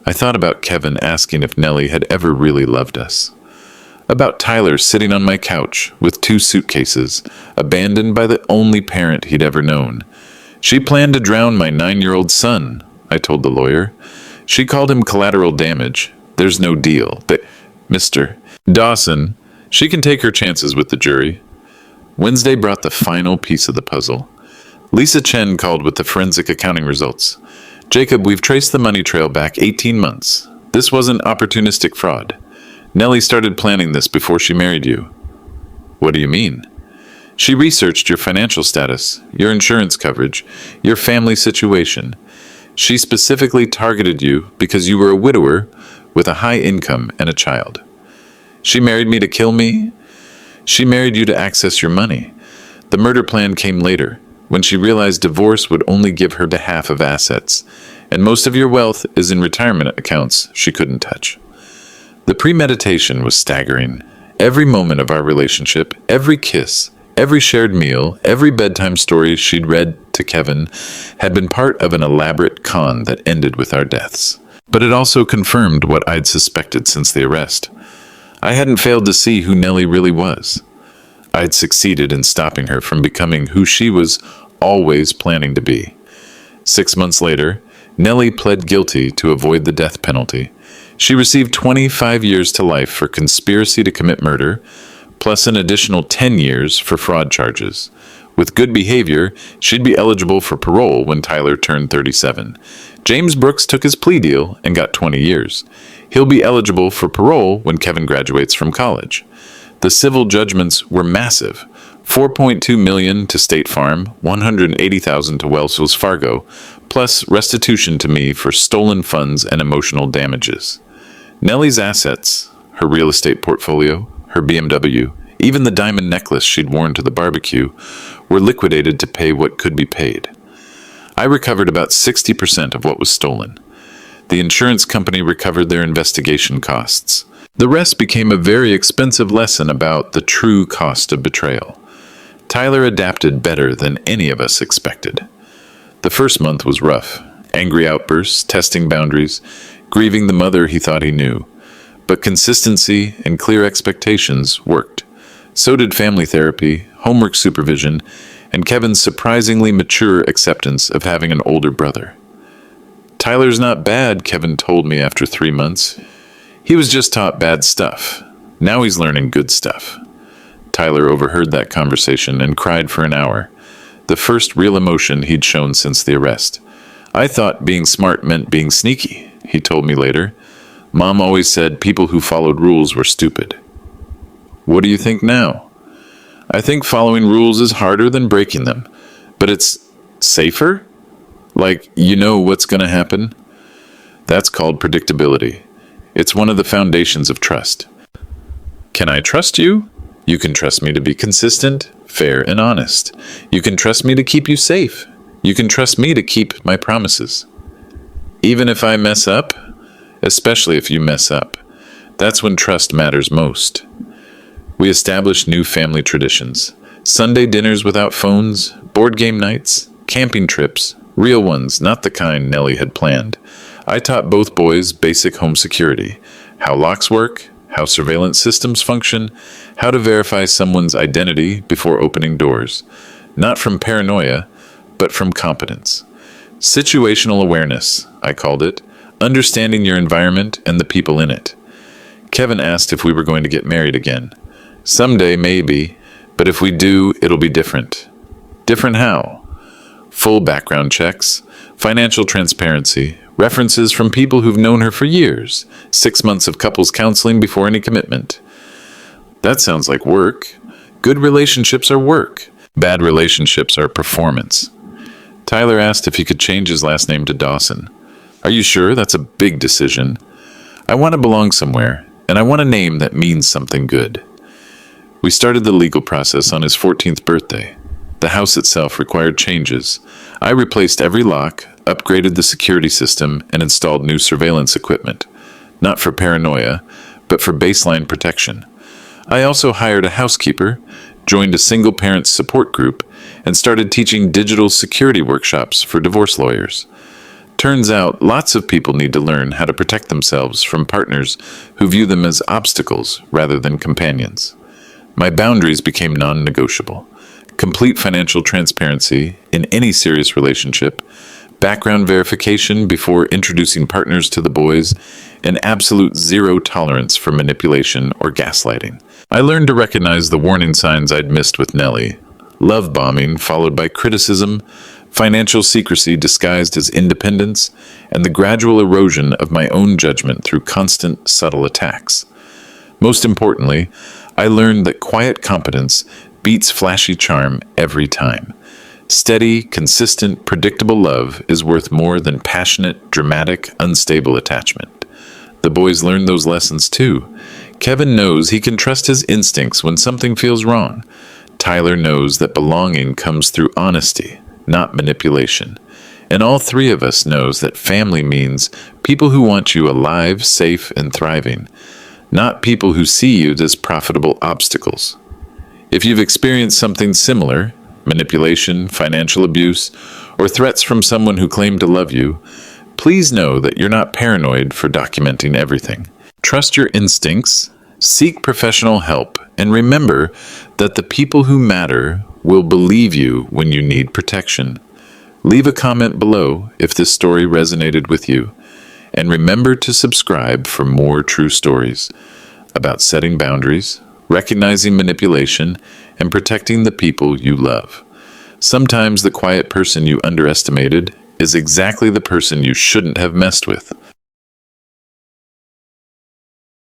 Speaker 1: I thought about Kevin asking if Nellie had ever really loved us. About Tyler sitting on my couch with 2 suitcases, abandoned by the only parent he'd ever known. She planned to drown my 9-year-old son, I told the lawyer. She called him collateral damage. There's no deal. Mr. Dawson, she can take her chances with the jury. Wednesday brought the final piece of the puzzle. Lisa Chen called with the forensic accounting results. Jacob, we've traced the money trail back 18 months. This wasn't opportunistic fraud. Nellie started planning this before she married you. What do you mean? She researched your financial status, your insurance coverage, your family situation. She specifically targeted you because you were a widower with a high income and a child. She married me to kill me. She married you to access your money. The murder plan came later, when she realized divorce would only give her to half of assets, and most of your wealth is in retirement accounts she couldn't touch. The premeditation was staggering. Every moment of our relationship, every kiss, every shared meal, every bedtime story she'd read to Kevin had been part of an elaborate con that ended with our deaths. But it also confirmed what I'd suspected since the arrest. I hadn't failed to see who Nellie really was. I'd succeeded in stopping her from becoming who she was always planning to be. 6 months later, Nellie pled guilty to avoid the death penalty. She received 25 years to life for conspiracy to commit murder, plus an additional 10 years for fraud charges. With good behavior, she'd be eligible for parole when Tyler turned 37. James Brooks took his plea deal and got 20 years. He'll be eligible for parole when Kevin graduates from college. The civil judgments were massive. $4.2 million to State Farm, $180,000 to Wells Fargo, plus restitution to me for stolen funds and emotional damages. Nellie's assets, her real estate portfolio, her BMW, even the diamond necklace she'd worn to the barbecue, were liquidated to pay what could be paid. I recovered about 60% of what was stolen. The insurance company recovered their investigation costs. The rest became a very expensive lesson about the true cost of betrayal. Tyler adapted better than any of us expected. The first month was rough. Angry outbursts, testing boundaries, grieving the mother he thought he knew. But consistency and clear expectations worked. So did family therapy, homework supervision, and Kevin's surprisingly mature acceptance of having an older brother. Tyler's not bad, Kevin told me after 3 months. He was just taught bad stuff. Now he's learning good stuff. Tyler overheard that conversation and cried for an hour, the first real emotion he'd shown since the arrest. I thought being smart meant being sneaky, he told me later. Mom always said people who followed rules were stupid. What do you think now? I think following rules is harder than breaking them, but it's safer? Like, you know what's going to happen? That's called predictability. It's one of the foundations of trust. Can I trust you? You can trust me to be consistent, fair, and honest. You can trust me to keep you safe. You can trust me to keep my promises. Even if I mess up, especially if you mess up, that's when trust matters most. We established new family traditions. Sunday dinners without phones, board game nights, camping trips, real ones, not the kind Nellie had planned. I taught both boys basic home security, how locks work, how surveillance systems function, how to verify someone's identity before opening doors. Not from paranoia, but from competence. Situational awareness, I called it, understanding your environment and the people in it. Kevin asked if we were going to get married again. Someday, maybe, but if we do, it'll be different. Different how? Full background checks, financial transparency, references from people who've known her for years, 6 months of couples counseling before any commitment. That sounds like work. Good relationships are work. Bad relationships are performance. Tyler asked if he could change his last name to Dawson. Are you sure? That's a big decision. I want to belong somewhere, and I want a name that means something good. We started the legal process on his 14th birthday. The house itself required changes. I replaced every lock, upgraded the security system, and installed new surveillance equipment. Not for paranoia, but for baseline protection. I also hired a housekeeper, joined a single parent support group, and started teaching digital security workshops for divorce lawyers. Turns out, lots of people need to learn how to protect themselves from partners who view them as obstacles rather than companions. My boundaries became non-negotiable. Complete financial transparency in any serious relationship, background verification before introducing partners to the boys, and absolute zero tolerance for manipulation or gaslighting. I learned to recognize the warning signs I'd missed with Nellie. Love bombing followed by criticism, financial secrecy disguised as independence, and the gradual erosion of my own judgment through constant, subtle attacks. Most importantly, I learned that quiet competence beats flashy charm every time. Steady, consistent, predictable love is worth more than passionate, dramatic, unstable attachment. The boys learned those lessons too. Kevin knows he can trust his instincts when something feels wrong. Tyler knows that belonging comes through honesty, not manipulation. And all three of us knows that family means people who want you alive, safe, and thriving, not people who see you as profitable obstacles. If you've experienced something similar, manipulation, financial abuse, or threats from someone who claimed to love you, please know that you're not paranoid for documenting everything. Trust your instincts, seek professional help, and remember that the people who matter will believe you when you need protection. Leave a comment below if this story resonated with you, and remember to subscribe for more true stories about setting boundaries, recognizing manipulation, and protecting the people you love. Sometimes the quiet person you underestimated is exactly the person you shouldn't have messed with.